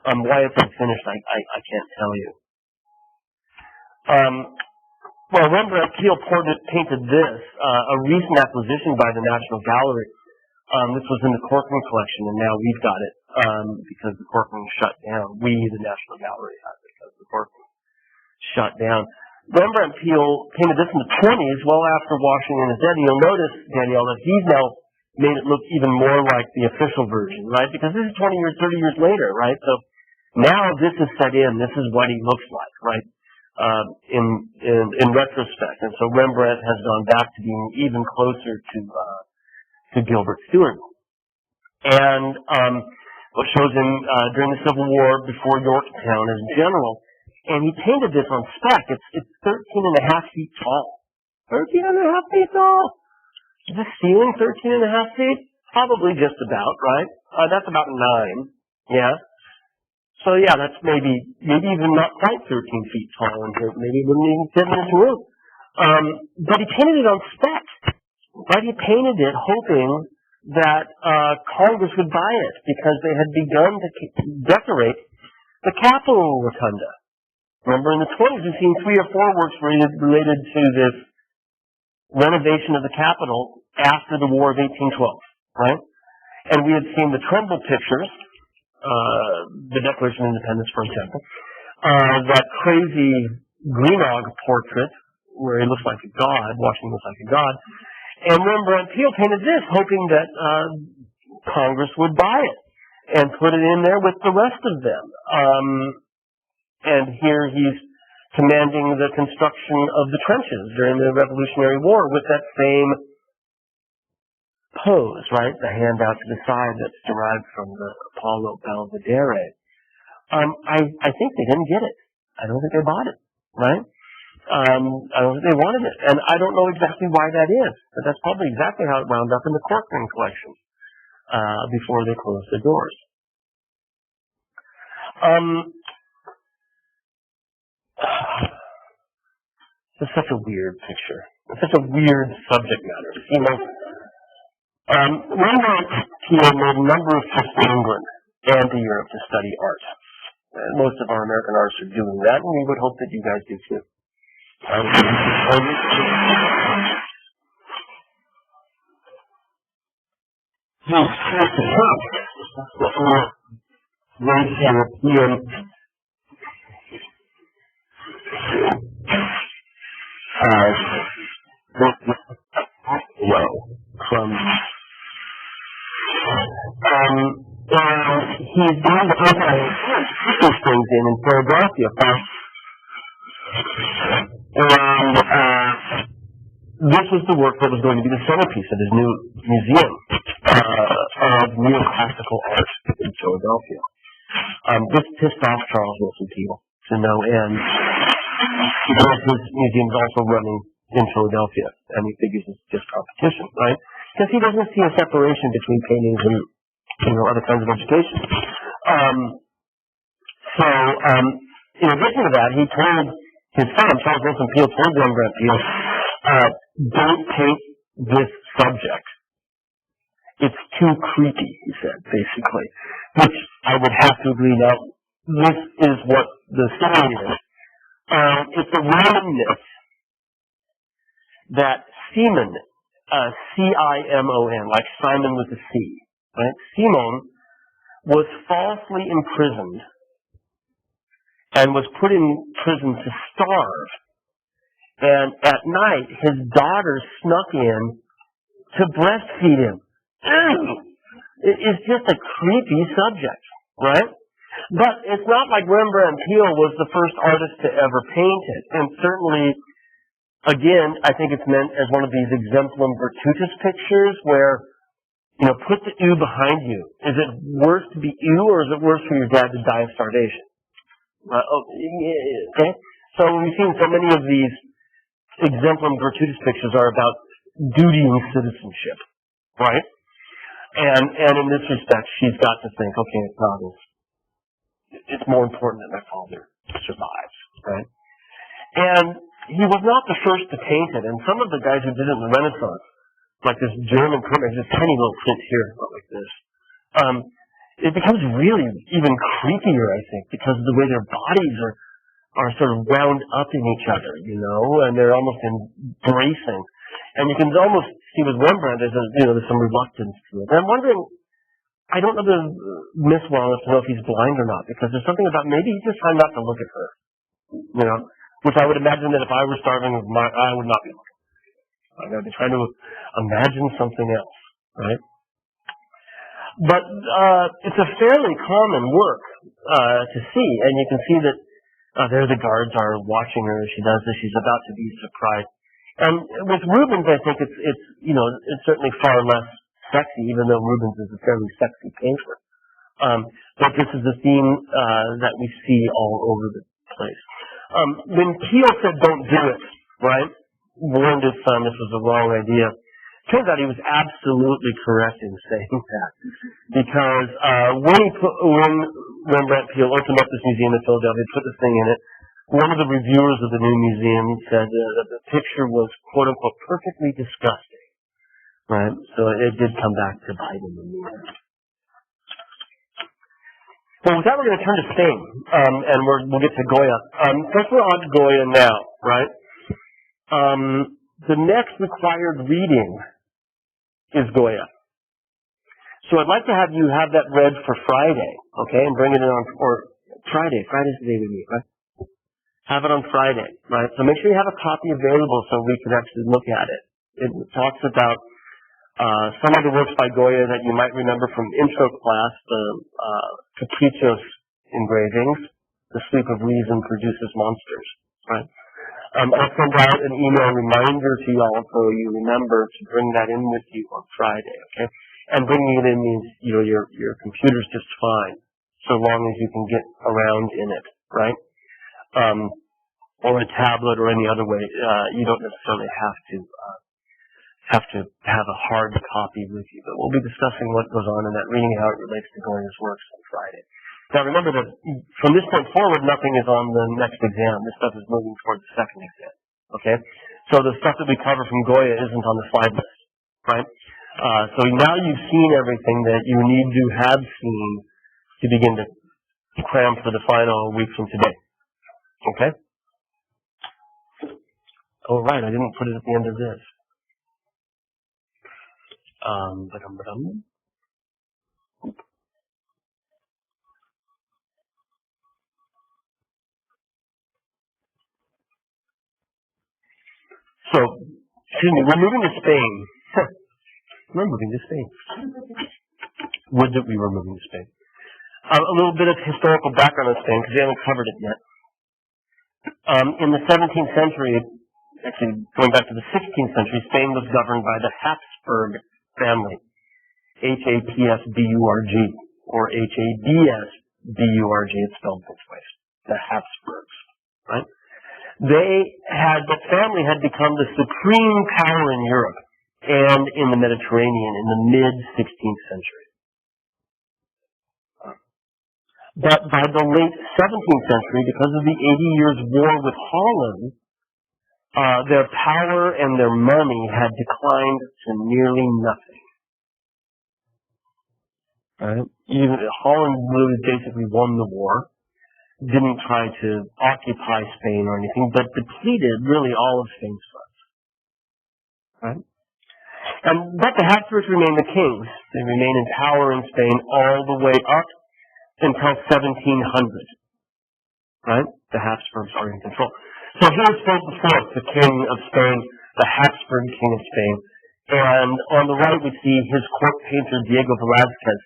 Speaker 1: Why it's unfinished, I can't tell you. Well, Rembrandt Peale painted this, a recent acquisition by the National Gallery. This was in the Corcoran collection, and now we've got it because the Corcoran shut down. We, the National Gallery, have it because the Corcoran shut down. Rembrandt Peale painted this in the 20s, well after Washington is dead. You'll notice, Danielle, that he's now made it look even more like the official version, right? Because this is 20 years, 30 years later, right? So now this is set in. This is what he looks like, right? In retrospect. And so Rembrandt has gone back to being even closer to Gilbert Stuart. And it shows him during the Civil War before Yorktown as general. And he painted this on spec. It's 13 and a half feet tall. 13 and a half feet tall? Is the ceiling 13 and a half feet? Probably just about, right? That's about 9. Yeah. So yeah, that's maybe even not quite 13 feet tall in here. Maybe it wouldn't even fit in this room. But he painted it on spec. Right? He painted it hoping that Congress would buy it because they had begun to decorate the Capitol Rotunda. Remember, in the 20s, we've seen 3 or 4 works related to this renovation of the Capitol after the War of 1812, right? And we had seen the Trumbull pictures, the Declaration of Independence, for example, that crazy Greenough portrait where he looks like a god, Washington looks like a god, and Rembrandt Peale painted this, hoping that Congress would buy it and put it in there with the rest of them. And here he's commanding the construction of the trenches during the Revolutionary War with that same pose, right? The hand out to the side that's derived from the Apollo Belvedere. I think they didn't get it. I don't think they bought it, right? I don't think they wanted it. And I don't know exactly why that is, but that's probably exactly how it wound up in the Corcoran collection before they closed the doors. It's such a weird picture. It's such a weird subject matter. You know, Rembrandt Peale made a number of trips to England and to Europe to study art. Most of our American artists are doing that, and we would hope that you guys do too. European from he's going to open these things in Philadelphia, and this was the work that was going to be the centerpiece of his new museum of neoclassical art in Philadelphia. This pissed off Charles Willson Peale to no end. Because his museum is also running in Philadelphia, and he figures it's just competition, right? Because he doesn't see a separation between paintings and, other kinds of education. In addition to that, he told his son, Charles Willson Peale, told Rembrandt Peale, don't paint this subject. It's too creepy, he said, basically. Which I would have to agree. Now, this is what the story is. It's a Roman myth that Simon, C-I-M-O-N, like Simon with a C, right? Simon was falsely imprisoned and was put in prison to starve. And at night, his daughter snuck in to breastfeed him. It's just a creepy subject, right? But it's not like Rembrandt Peale was the first artist to ever paint it. And certainly, again, I think it's meant as one of these exemplum virtutis pictures where, put the ewe behind you. Is it worse to be ewe or is it worse for your dad to die of starvation? Okay? So we've seen so many of these exemplum virtutis pictures are about duty and citizenship, right? And in this respect, she's got to think, okay, it's not as, it's more important that my father survives, right? And he was not the first to paint it, and some of the guys who did it in the Renaissance, like this German print, this tiny little print here, about like this, it becomes really even creepier, I think, because of the way their bodies are sort of wound up in each other, you know, and they're almost embracing. And you can almost see with Rembrandt there's some reluctance to it. And I'm wondering, I don't know the Miss well enough to know if he's blind or not, because there's something about maybe he's just trying not to look at her, you know, which I would imagine that if I were starving, I would not be looking. I'd be trying to imagine something else, right? But it's a fairly common work to see, and you can see that there the guards are watching her as she does this. She's about to be surprised. And with Rubens, I think it's certainly far less sexy, even though Rubens is a fairly sexy painter. But this is a theme that we see all over the place. When Peale said don't do it, right, warned his son this was the wrong idea, turns out he was absolutely correct in saying that. Because when Rembrandt Peale opened up this museum in Philadelphia, put this thing in it, one of the reviewers of the new museum said that the picture was, quote unquote, perfectly disgusting. Right? So it did come back to bite him in the end. Well, with that, we're going to turn to Spain, and we'll get to Goya. First, we're on Goya now, right? The next required reading is Goya. So I'd like to have you have that read for Friday, okay, and bring it in on, or Friday. Friday's the day we meet, right? Have it on Friday, right? So make sure you have a copy available so we can actually look at it. It talks about some of the works by Goya that you might remember from intro class, the Caprichos engravings, The Sleep of Reason Produces Monsters, right? I'll send out an email reminder to you all so you remember to bring that in with you on Friday, okay? And bringing it in means, your computer's just fine, so long as you can get around in it, right? Or a tablet or any other way. You don't necessarily have to have a hard copy with you, but we'll be discussing what goes on in that reading and how it relates to Goya's works on Friday. Now remember that from this point forward, nothing is on the next exam. This stuff is moving towards the second exam. Okay? So the stuff that we cover from Goya isn't on the slide list, right? So now you've seen everything that you need to have seen to begin to cram for the final week from today. Okay? Oh, right, I didn't put it at the end of this. So, excuse me, we're moving to Spain. We're moving to Spain. Would that we were moving to Spain. A little bit of historical background on Spain, because we haven't covered it yet. In the 17th century, actually going back to the 16th century, Spain was governed by the Habsburg family. H-A-P-S-B-U-R-G, or H-A-B-S-B-U-R-G, it's spelled both ways. The Habsburgs, right? The family had become the supreme power in Europe and in the Mediterranean in the mid-16th century. But by the late 17th century, because of the 80 Years' War with Holland, their power and their money had declined to nearly nothing. Right? Holland really basically won the war, didn't try to occupy Spain or anything, but depleted really all of Spain's funds. Right? But the Habsburgs remain the kings. They remain in power in Spain all the way up until 1700. Right? The Habsburgs are in control. So here's Philip IV, the king of Spain, the Habsburg king of Spain. And on the right we see his court painter, Diego Velázquez,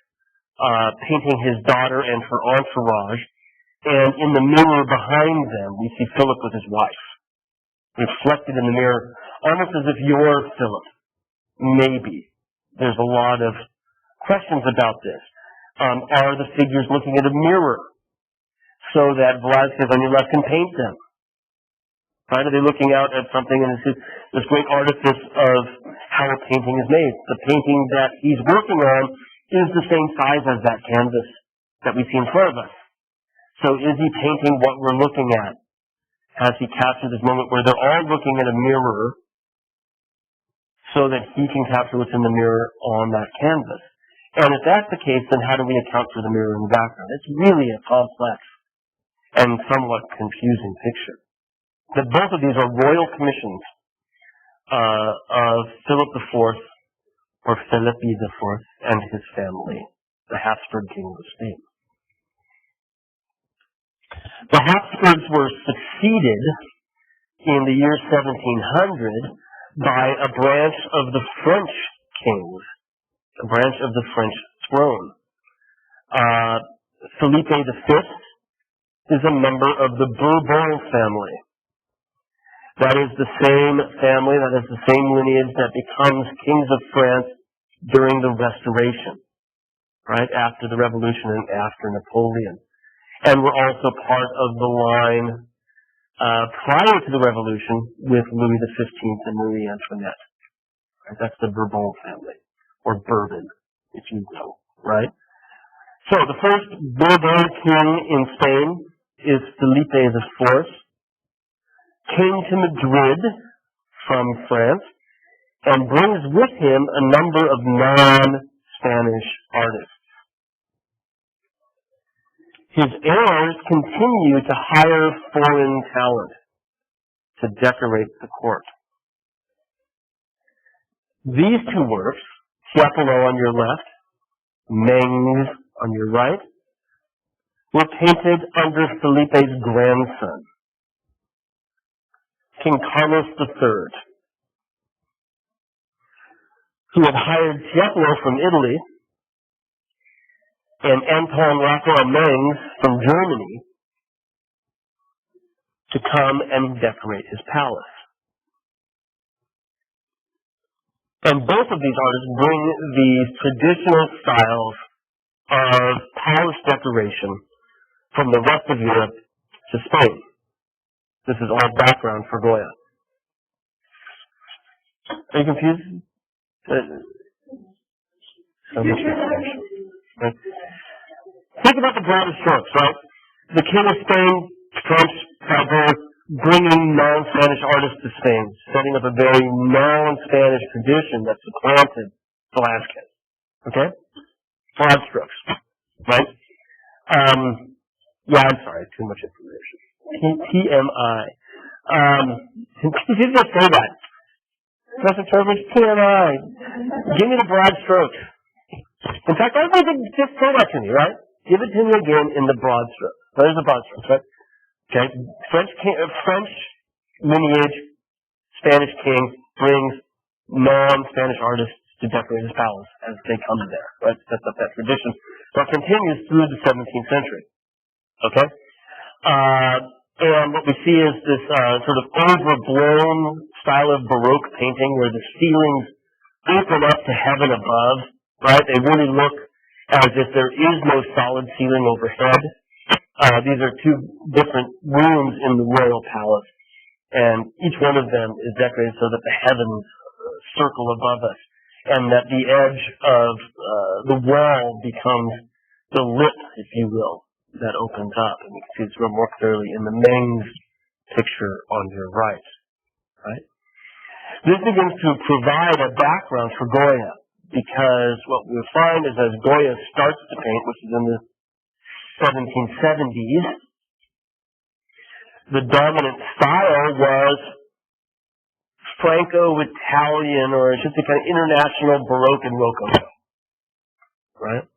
Speaker 1: painting his daughter and her entourage. And in the mirror behind them, we see Philip with his wife, reflected in the mirror, almost as if you're Philip. Maybe. There's a lot of questions about this. Are the figures looking at a mirror so that Velázquez on your left can paint them? Right? Are they looking out at something and it's this great artifice of how a painting is made? The painting that he's working on is the same size as that canvas that we see in front of us. So is he painting what we're looking at? Has he captured this moment where they're all looking at a mirror so that he can capture what's in the mirror on that canvas? And if that's the case, then how do we account for the mirror in the background? It's really a complex and somewhat confusing picture. But both of these are royal commissions of Philip IV, or Philippi IV, and his family, the Habsburg King of Spain. The Habsburgs were succeeded in the year 1700 by a branch of the French kings, a branch of the French throne. Philippe V is a member of the Bourbon family. That is the same family, that is the same lineage that becomes kings of France during the Restoration, right, after the Revolution and after Napoleon. And were also part of the line prior to the Revolution with Louis XV and Marie Antoinette. Right? That's the Bourbon family, or Bourbon, if you will, right? So the first Bourbon king in Spain is Felipe IV, came to Madrid from France, and brings with him a number of non-Spanish artists. His heirs continue to hire foreign talent to decorate the court. These two works, Tiepolo on your left, Mengs on your right, were painted under Felipe's grandson, King Carlos III, who had hired Tiepolo from Italy and Anton Raphael Mengs from Germany to come and decorate his palace. And both of these artists bring the traditional styles of palace decoration from the rest of Europe to Spain. This is all background for Goya. Are you confused? So much information. Right? Think about the broader strokes, right? The King of Spain, French, bringing non-Spanish artists to Spain, setting up a very non-Spanish tradition that supplanted Velázquez. Okay? Broad strokes, right? Yeah, I'm sorry, too much information. TMI. He didn't just say that. Professor Turbridge, TMI. Give me the broad strokes. In fact, I think just say that to me, right? Give it to me again in the broad strokes. There's the broad strokes, right? Okay. French lineage, Spanish king brings non-Spanish artists to decorate his palace as they come there, right? Sets up that tradition. So it continues through the 17th century. Okay? And what we see is this sort of overblown style of Baroque painting where the ceilings open up to heaven above, right? They really look as if there is no solid ceiling overhead. These are two different rooms in the royal palace, and each one of them is decorated so that the heavens circle above us, and that the edge of the wall becomes the lip, if you will, that opens up. And you can see this more clearly in the Mengs picture on your right. Right? This begins to provide a background for Goya, because what we'll find is as Goya starts to paint, which is in the 1770s, the dominant style was Franco-Italian, or I should say kind of international Baroque and Rococo. Right?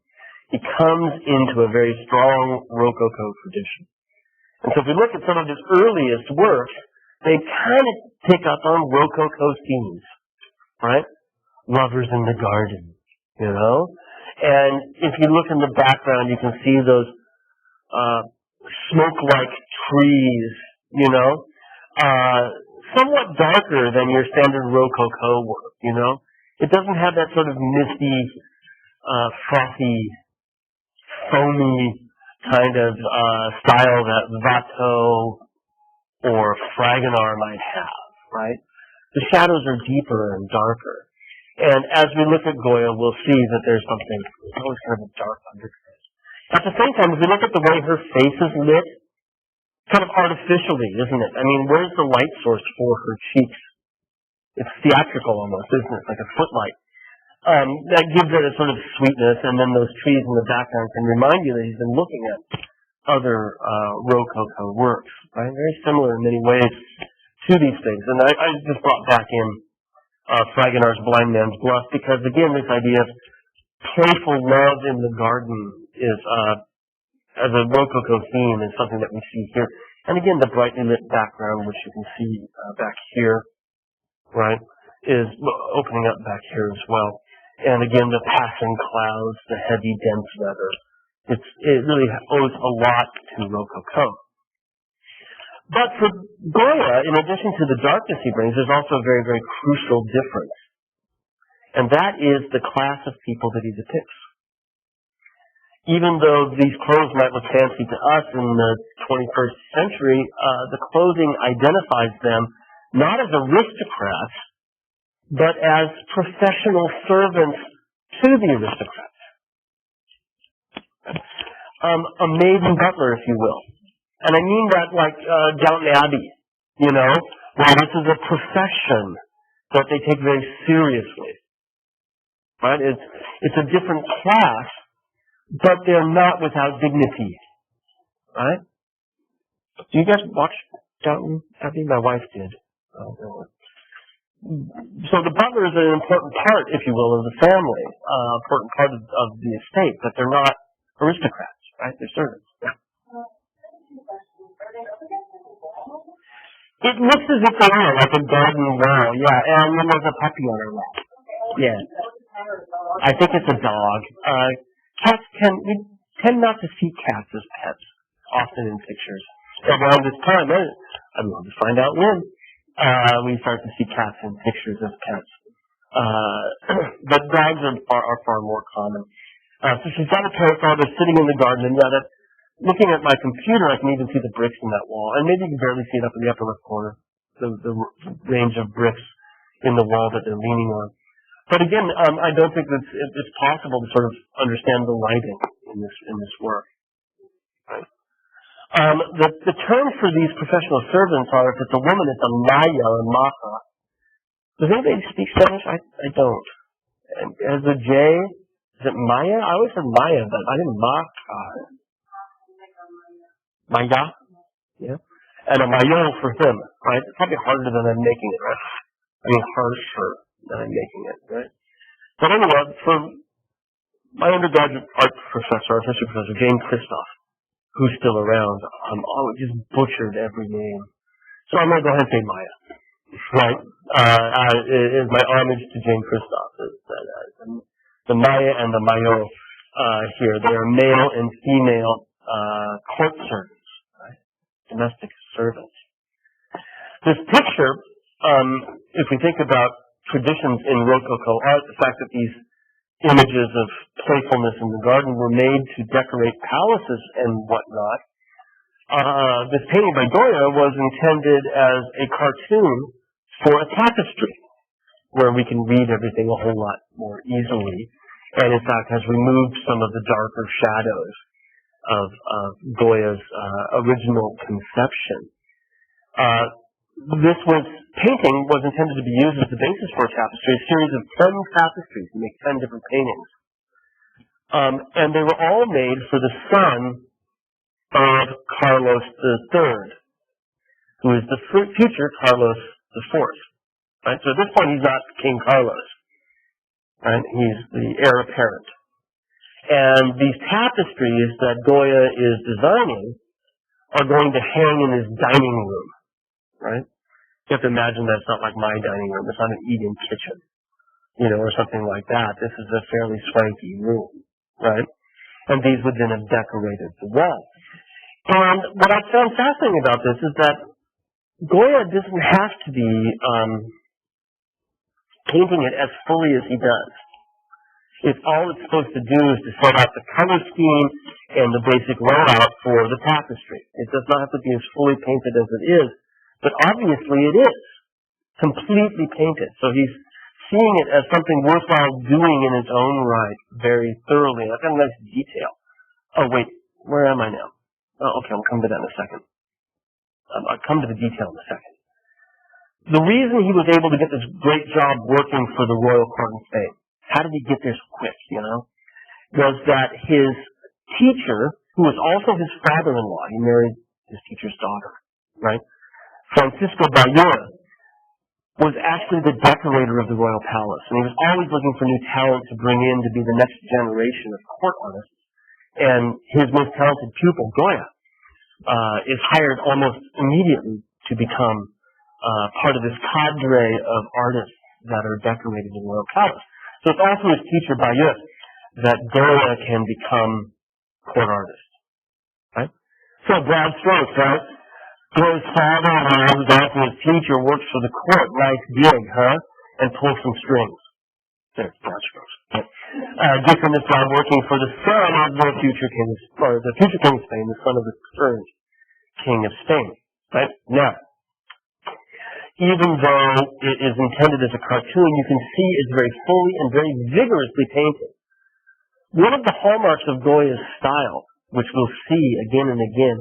Speaker 1: He comes into a very strong Rococo tradition. And so if we look at some of his earliest works, they kind of pick up on Rococo themes. Right? Lovers in the garden, you know? And if you look in the background, you can see those smoke-like trees, you know, somewhat darker than your standard Rococo work, you know. It doesn't have that sort of misty, frothy, foamy kind of style that Watteau or Fragonard might have, right? The shadows are deeper and darker. And as we look at Goya, we'll see that there's something, always kind of a dark undercurrent. At the same time, if we look at the way her face is lit, kind of artificially, isn't it? I mean, where's the light source for her cheeks? It's theatrical almost, isn't it? Like a footlight. That gives it a sort of sweetness, and then those trees in the background can remind you that he's been looking at other Rococo works, right? Very similar in many ways to these things. And I just brought back in Fragonard's Blind Man's Bluff because, again, this idea of playful love in the garden is, as a Rococo theme, is something that we see here. And again, the brightly lit background, which you can see back here, right, is opening up back here as well. And again, the passing clouds, the heavy, dense weather. It really owes a lot to Rococo. But for Goya, in addition to the darkness he brings, there's also a very, very crucial difference. And that is the class of people that he depicts. Even though these clothes might look fancy to us in the 21st century, the clothing identifies them not as aristocrats, but as professional servants to the aristocrats. A maiden butler, if you will. And I mean that like Downton Abbey, where this is a profession that they take very seriously. Right? It's a different class, but they're not without dignity. Right? Do you guys watch Downton Abbey? My wife did. So the butler is an important part, if you will, of the family, important part of the estate, but they're not aristocrats, right? They're servants. Yeah. It looks as if they are, like a garden wall, yeah, and then there's a puppy on her lap. Yeah. I think it's a dog. We tend not to see cats as pets, often in pictures. Around this time, I'd love to find out when we start to see cats in pictures as pets. But dogs are far more common. So she's got a parasol, they're sitting in the garden, and looking at my computer, I can even see the bricks in that wall. And maybe you can barely see it up in the upper left corner, the range of bricks in the wall that they're leaning on. But again, I don't think that it's possible to sort of understand the lighting in this work. Right? The terms for these professional servants are, if it's a woman, it's a maya or maca. Does anybody speak Spanish? I don't. And as a J, is it Maya? I always said Maya, but I didn't maca. Maya? Yeah. And a mayo for him, right? It's probably harder than I'm making it, right? I mean, harsher than I'm making it, right? But anyway, for my undergraduate art history professor, Jane Christoph, who's still around, just butchered every name. So I'm going to go ahead and say Maya, right? Is my homage to Jane Christoph. The Maya and the Mayo here, they are male and female court servants, right? Domestic servants. This picture, if we think about traditions in Rococo art, the fact that these images of playfulness in the garden were made to decorate palaces and whatnot, this painting by Goya was intended as a cartoon for a tapestry, where we can read everything a whole lot more easily, and in fact has removed some of the darker shadows of Goya's original conception. This painting was intended to be used as the basis for a tapestry, a series of 10 tapestries to make 10 different paintings. And they were all made for the son of Carlos III, who is the future Carlos IV. Right? So at this point, he's not King Carlos. Right? He's the heir apparent. And these tapestries that Goya is designing are going to hang in his dining room. Right? You have to imagine that it's not like my dining room. It's not an eat-in kitchen, or something like that. This is a fairly swanky room, right? And these would then have decorated the wall. And what I found fascinating about this is that Goya doesn't have to be painting it as fully as he does. If all it's supposed to do is to set out the color scheme and the basic layout for the tapestry. It does not have to be as fully painted as it is. But obviously it is completely painted. So he's seeing it as something worthwhile doing in its own right very thoroughly. That's a nice detail Oh, wait, where am I now? Oh, okay, I'll come to that in a second. I'll come to the detail in a second. The reason he was able to get this great job working for the royal court in Spain, how did he get there so quick, was that his teacher, who was also his father-in-law, he married his teacher's daughter, right? Francisco Bayura was actually the decorator of the royal palace, and he was always looking for new talent to bring in to be the next generation of court artists. And his most talented pupil, Goya, is hired almost immediately to become part of this cadre of artists that are decorating the royal palace. So it's also his teacher, Bayura, that Goya can become court artist, right? So broad strokes, right? Goya's father-in-law, who's also his teacher, works for the court. Nice gig, huh? And pulls some strings. There's broad strokes. Gets on this job working for the son of the future king of Spain, the son of the current king of Spain, right? Now, even though it is intended as a cartoon, you can see it's very fully and very vigorously painted. One of the hallmarks of Goya's style, which we'll see again and again,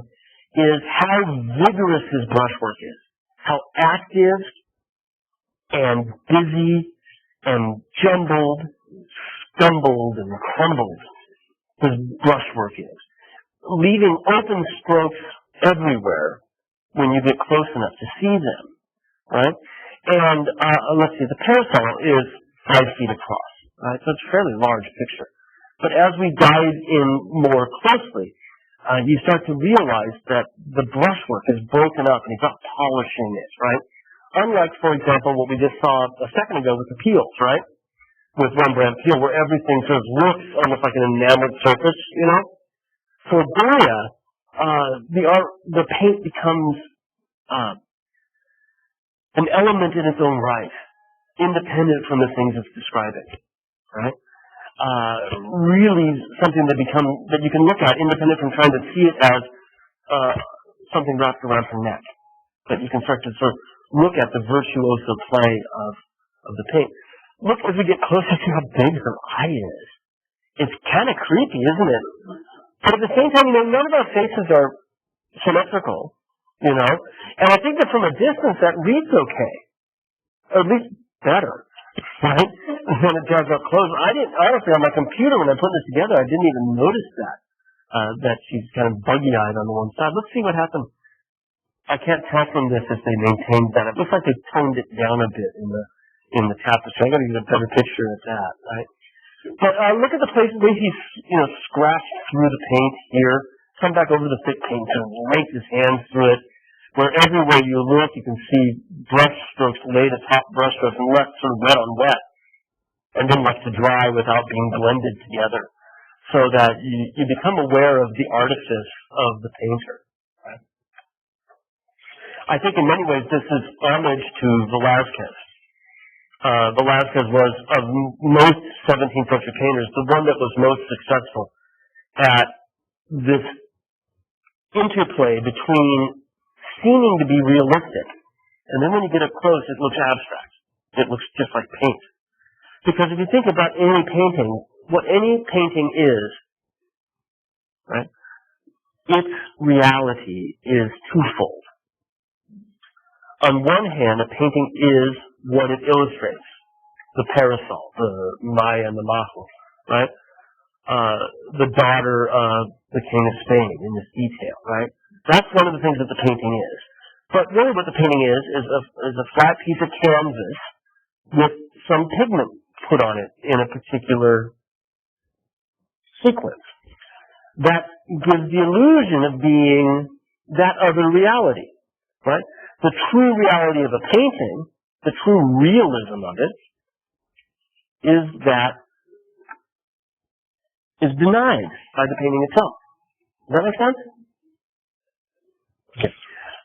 Speaker 1: is how vigorous his brushwork is, how active and busy and jumbled, stumbled and crumbled his brushwork is, leaving open strokes everywhere when you get close enough to see them, right? And let's see, the parasol is 5 feet across, right? So it's a fairly large picture. But as we dive in more closely, you start to realize that the brushwork is broken up and he's not polishing it, right? Unlike, for example, what we just saw a second ago with the peels, right? With Rembrandt peel, where everything sort of looks almost like an enameled surface, For Goya, the paint becomes an element in its own right, independent from the things it's describing, right? Really something that you can look at, independent from trying to see it as something wrapped around her neck. But you can start to sort of look at the virtuoso play of the paint. Look as we get closer to how big her eye is. It's kind of creepy, isn't it? But at the same time, none of our faces are symmetrical, And I think that from a distance that reads okay, or at least better, right? When it does up close. Honestly, on my computer when I put this together, I didn't even notice that she's kind of buggy-eyed on the one side. Let's see what happens. I can't tell from this if they maintained that. It looks like they toned it down a bit in the tapestry. I got to get a better picture of that, right? But look at the places where he's scratched through the paint here. Come back over the thick paint and link his hands through it. Where everywhere you look, you can see brush strokes laid atop brush strokes and left sort of wet on wet, and then left to dry without being blended together, so that you become aware of the artifice of the painter. Right? I think in many ways this is homage to Velázquez. Velázquez was, of most 17th century painters, the one that was most successful at this interplay between seeming to be realistic, and then when you get up close, it looks abstract. It looks just like paint. Because if you think about any painting, what any painting is, right, its reality is twofold. On one hand, a painting is what it illustrates. The parasol, the Maya and the Majo, right? The daughter of the King of Spain in this detail, right? That's one of the things that the painting is. But really what the painting is a flat piece of canvas with some pigment put on it in a particular sequence. That gives the illusion of being that other reality, right? The true reality of a painting, the true realism of it, is denied by the painting itself. Does that make sense? Okay.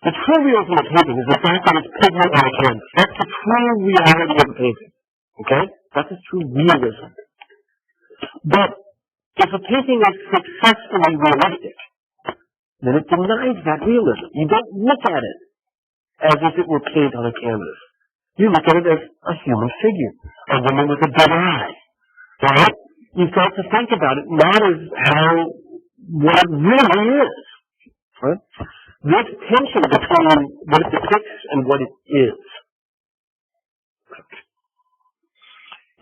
Speaker 1: The true realism of painting is the fact that it's pigment on a canvas. That's the true reality of a painting. Okay? That's its true realism. But if a painting is successfully realistic, then it denies that realism. You don't look at it as if it were paint on a canvas. You look at it as a human figure, a woman with a dead eye. Right? You start to think about it not as how what it really is. Right? This tension between what it depicts and what it is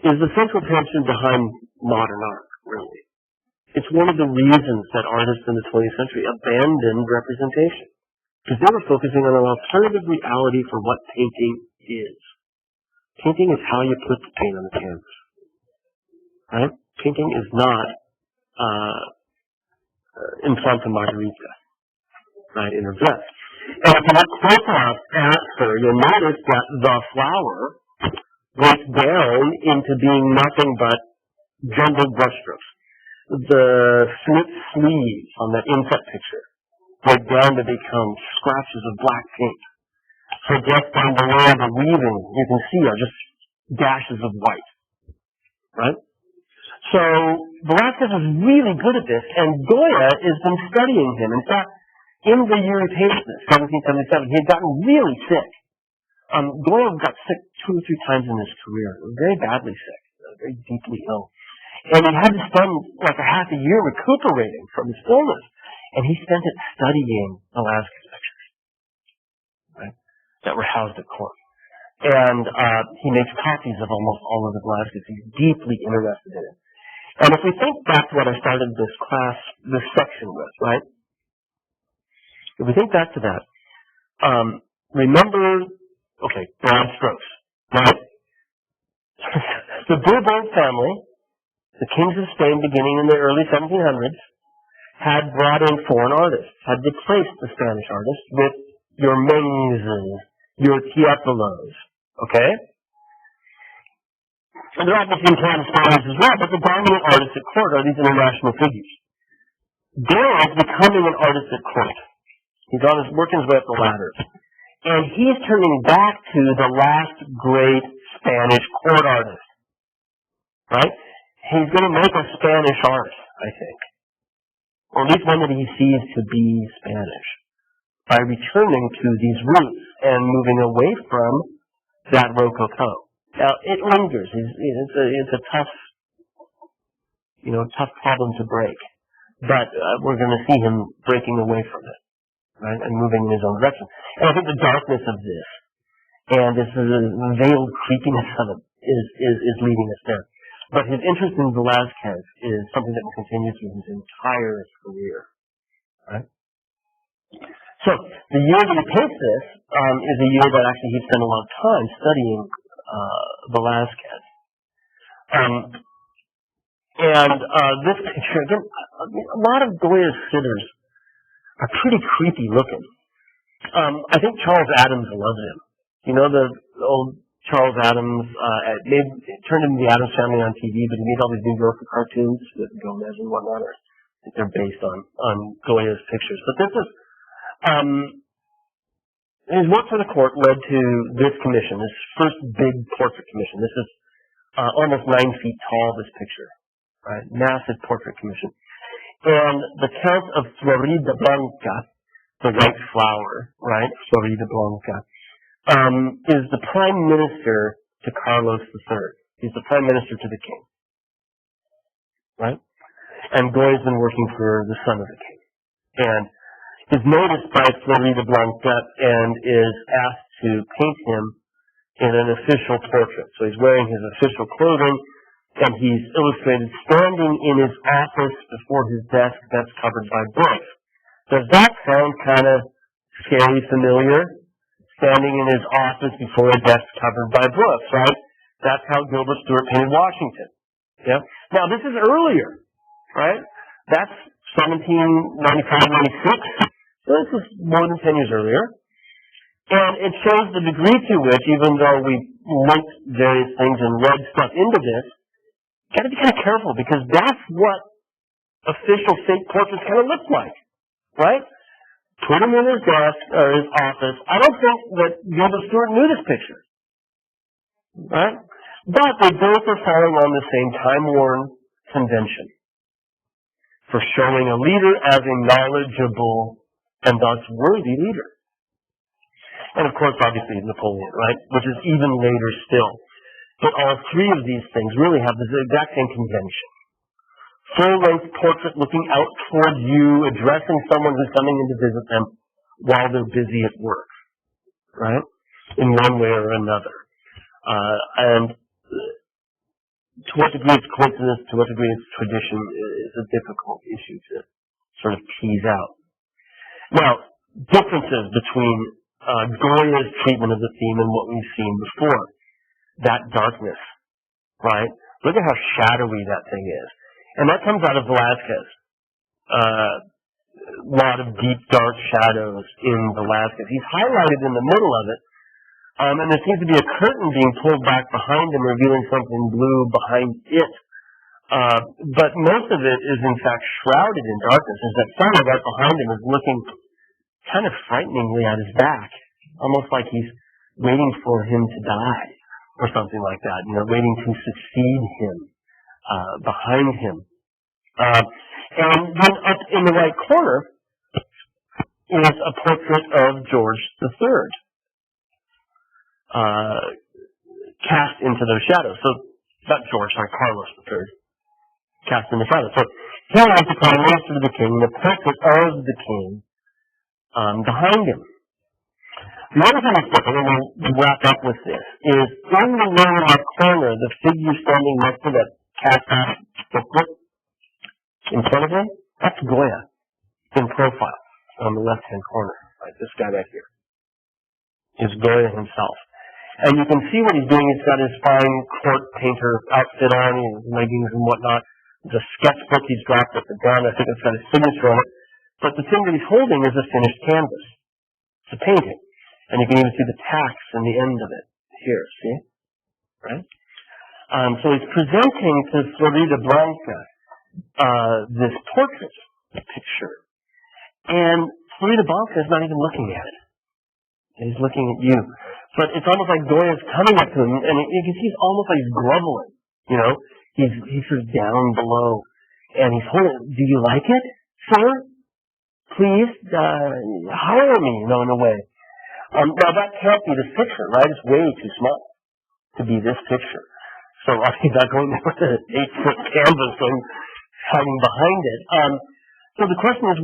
Speaker 1: the central tension behind modern art, really. It's one of the reasons that artists in the 20th century abandoned representation, because they were focusing on an alternative reality for what painting is. Painting is how you put the paint on the canvas. Right? Painting is not Infanta Margarita, right, in her dress. And if you look close up at her, you'll notice that the flower breaks down into being nothing but jumbled brushstrokes. The split sleeves on that inset picture break down to become scratches of black paint. Her dress down below, the weaving, you can see, are just dashes of white. Right? So Velázquez is really good at this, and Goya has been studying him. In fact, in the year he painted this, 1777, he had gotten really sick. Goya got sick 2 or 3 times in his career, very badly sick, very deeply ill. And he had to spend like a half a year recuperating from his illness, and he spent it studying Velázquez pictures, right, that were housed at court. And he makes copies of almost all of the Velázquez. He's deeply interested in it. And if we think back to what I started this section with, right? If we think back to that, remember, okay, broad strokes, right? The Bourbon family, the kings of Spain beginning in the early 1700s, had brought in foreign artists, had replaced the Spanish artists with your Mengs, your Tiepolo's, okay? And they're obviously in Spanish as well, but the dominant artists at court are these international figures. Goya is becoming an artist at court. He's working his way up the ladder. And he's turning back to the last great Spanish court artist. Right? He's going to make a Spanish art, I think. Or at least one that he sees to be Spanish. By returning to these roots and moving away from that Rococo. Now, it lingers. It's a tough problem to break. But we're going to see him breaking away from it, right, and moving in his own direction. And I think the darkness of this and this veiled creepiness of it is leading us there. But his interest in Velázquez is something that will continue through his entire career, right? So, the year that he paints this is a year that actually he spent a lot of time studying Velázquez. This picture, again, a lot of Goya's sitters are pretty creepy looking. I think Charles Addams loves him. You know the old Charles Addams, turned into the Addams Family on TV, but he made all these New Yorker cartoons with Gomez and whatnot. I think they're based on Goya's pictures. But this is, his work for the court led to this commission, this first big portrait commission. This is almost 9 feet tall, this picture, right? Massive portrait commission. And the Count of Floridablanca, the white flower, right? Floridablanca, is the prime minister to Carlos III. He's the prime minister to the king, right? And Goya's been working for the son of the king. And is noticed by Floridablanca and is asked to paint him in an official portrait. So he's wearing his official clothing, and he's illustrated standing in his office before his desk that's covered by books. Does that sound kind of scary familiar? Standing in his office before a desk covered by books, right? That's how Gilbert Stuart painted Washington. Yeah. Now this is earlier, right? That's 1795-96. So this is more than 10 years earlier. And it shows the degree to which, even though we linked various things and read stuff into this, you got to be kind of careful, because that's what official state portraits kind of look like, right? Put him in his desk or his office. I don't think that Gilbert Stuart knew this picture, right? But they both are following on the same time-worn convention for showing a leader as a knowledgeable and thus worthy leader. And of course, obviously, Napoleon, right? Which is even later still. But all three of these things really have the exact same convention full-length portrait looking out towards you, addressing someone who's coming in to visit them while they're busy at work, right? In one way or another. And to what degree it's coincidence, to what degree it's tradition is a difficult issue to sort of tease out. Now, differences between Goya's treatment of the theme and what we've seen before. That darkness, right? Look at how shadowy that thing is. And that comes out of Velázquez. A lot of deep, dark shadows in Velázquez. He's highlighted in the middle of it, and there seems to be a curtain being pulled back behind him, revealing something blue behind it. But most of it is, in fact, shrouded in darkness, as that fellow right behind him is looking kind of frighteningly at his back, almost like he's waiting for him to die, or something like that, waiting to succeed him, behind him. And then up in the right corner is a portrait of George III, cast into those shadows. So, not George, sorry, Carlos III, cast in the shadows. So, here is the Prime Minister of the King, the portrait of the King, behind him. The other thing that's different, and we'll wrap up with this, is in the lower left corner, the figure standing next to that cast portrait in front of him, that's Goya in profile on the left-hand corner. Right, this guy right here is Goya himself. And you can see what he's doing. He's got his fine court painter outfit on, his leggings and whatnot. There's a sketchbook he's dropped at the ground. I think it's got his signature on it. But the thing that he's holding is a finished canvas. It's a painting. And you can even see the tacks in the end of it here, see? Right? So he's presenting to Florida Blanca this portrait picture. And Florida Blanca is not even looking at it. He's looking at you. But it's almost like Goya's coming up to him, and you can see it's almost like he's groveling. He's sort of down below. And he's holding, do you like it, sir? Please, hire me, in a way. Now that can't be this picture, right? It's way too small to be this picture. So he's not going there with an 8-foot canvas and hiding behind it. So the question is,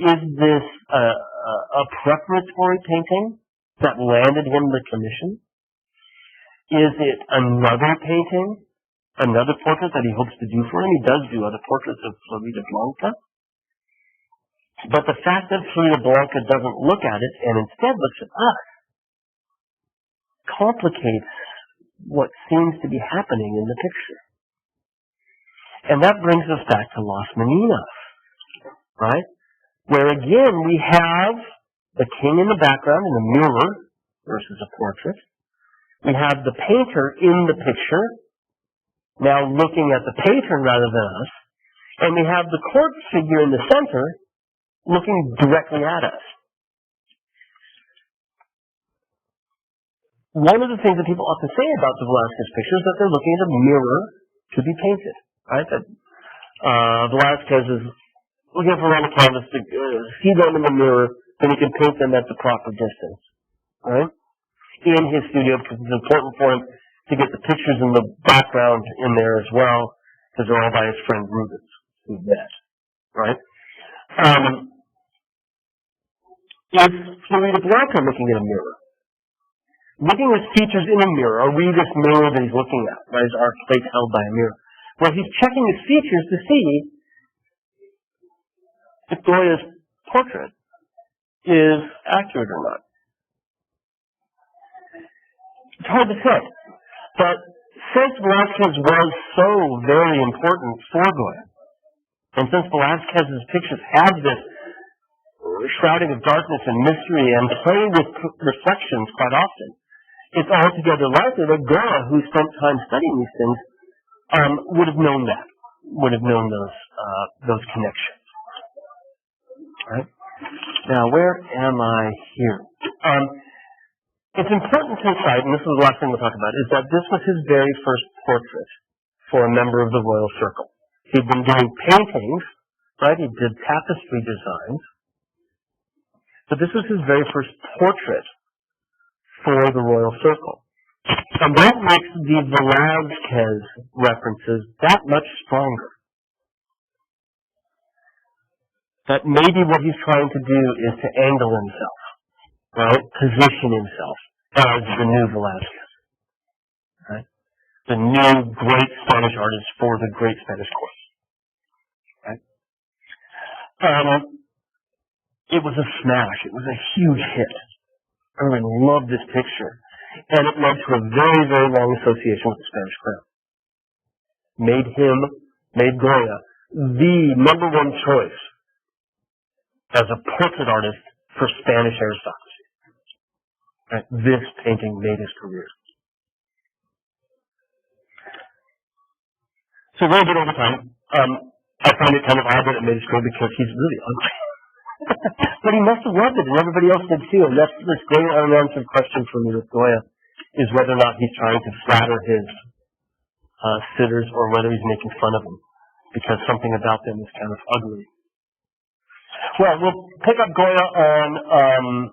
Speaker 1: is this a preparatory painting that landed him the commission? Is it another painting, another portrait that he hopes to do for him? He does do other portraits of Florida Blanca. But the fact that Florida Blanca doesn't look at it and instead looks at us complicates what seems to be happening in the picture. And that brings us back to Las Meninas, right? Where again we have the king in the background in a mirror versus a portrait. We have the painter in the picture, now looking at the painter rather than us. And we have the court figure in the center looking directly at us. One of the things that people often say about the Velázquez picture is that they're looking at a mirror to be painted, right? That Velázquez is looking for around the canvas to see them in the mirror, then he can paint them at the proper distance, right? In his studio, because it's important for him to get the pictures in the background in there as well, because they're all by his friend Rubens, who's dead, right? Is Florida Blanca looking at a mirror? Looking at features in a mirror, are we this mirror that he's looking at? Right? Is our plate held by a mirror? Well, he's checking his features to see if Goya's portrait is accurate or not. It's hard to say. But since Velázquez was so very important for Goya, and since Velázquez's pictures have this shrouding of darkness and mystery and play with reflections quite often, it's altogether likely that Goya, who spent time studying these things, would have known that, would have known those connections. Right? Now, where am I here? It's important to cite, and this is the last thing we'll talk about, is that this was his very first portrait for a member of the royal circle. He'd been doing paintings, right? He did tapestry designs. But this was his very first portrait for the royal circle. And that makes the Velázquez references that much stronger. that maybe what he's trying to do is to angle himself, right? Position himself as the new Velázquez, right? The new great Spanish artist for the great Spanish court, right? It was a smash. It was a huge hit. Everyone loved this picture. And it led to a very, very long association with the Spanish crown. Made Goya the number one choice as a portrait artist for Spanish aristocracy. Right? This painting made his career. So a little bit over time, I find it kind of odd that it made his career because he's really ugly. But he must have loved it, and everybody else did too. And that's this great unanswered question for me with Goya, is whether or not he's trying to flatter his sitters or whether he's making fun of them, because something about them is kind of ugly. Well, we'll pick up Goya on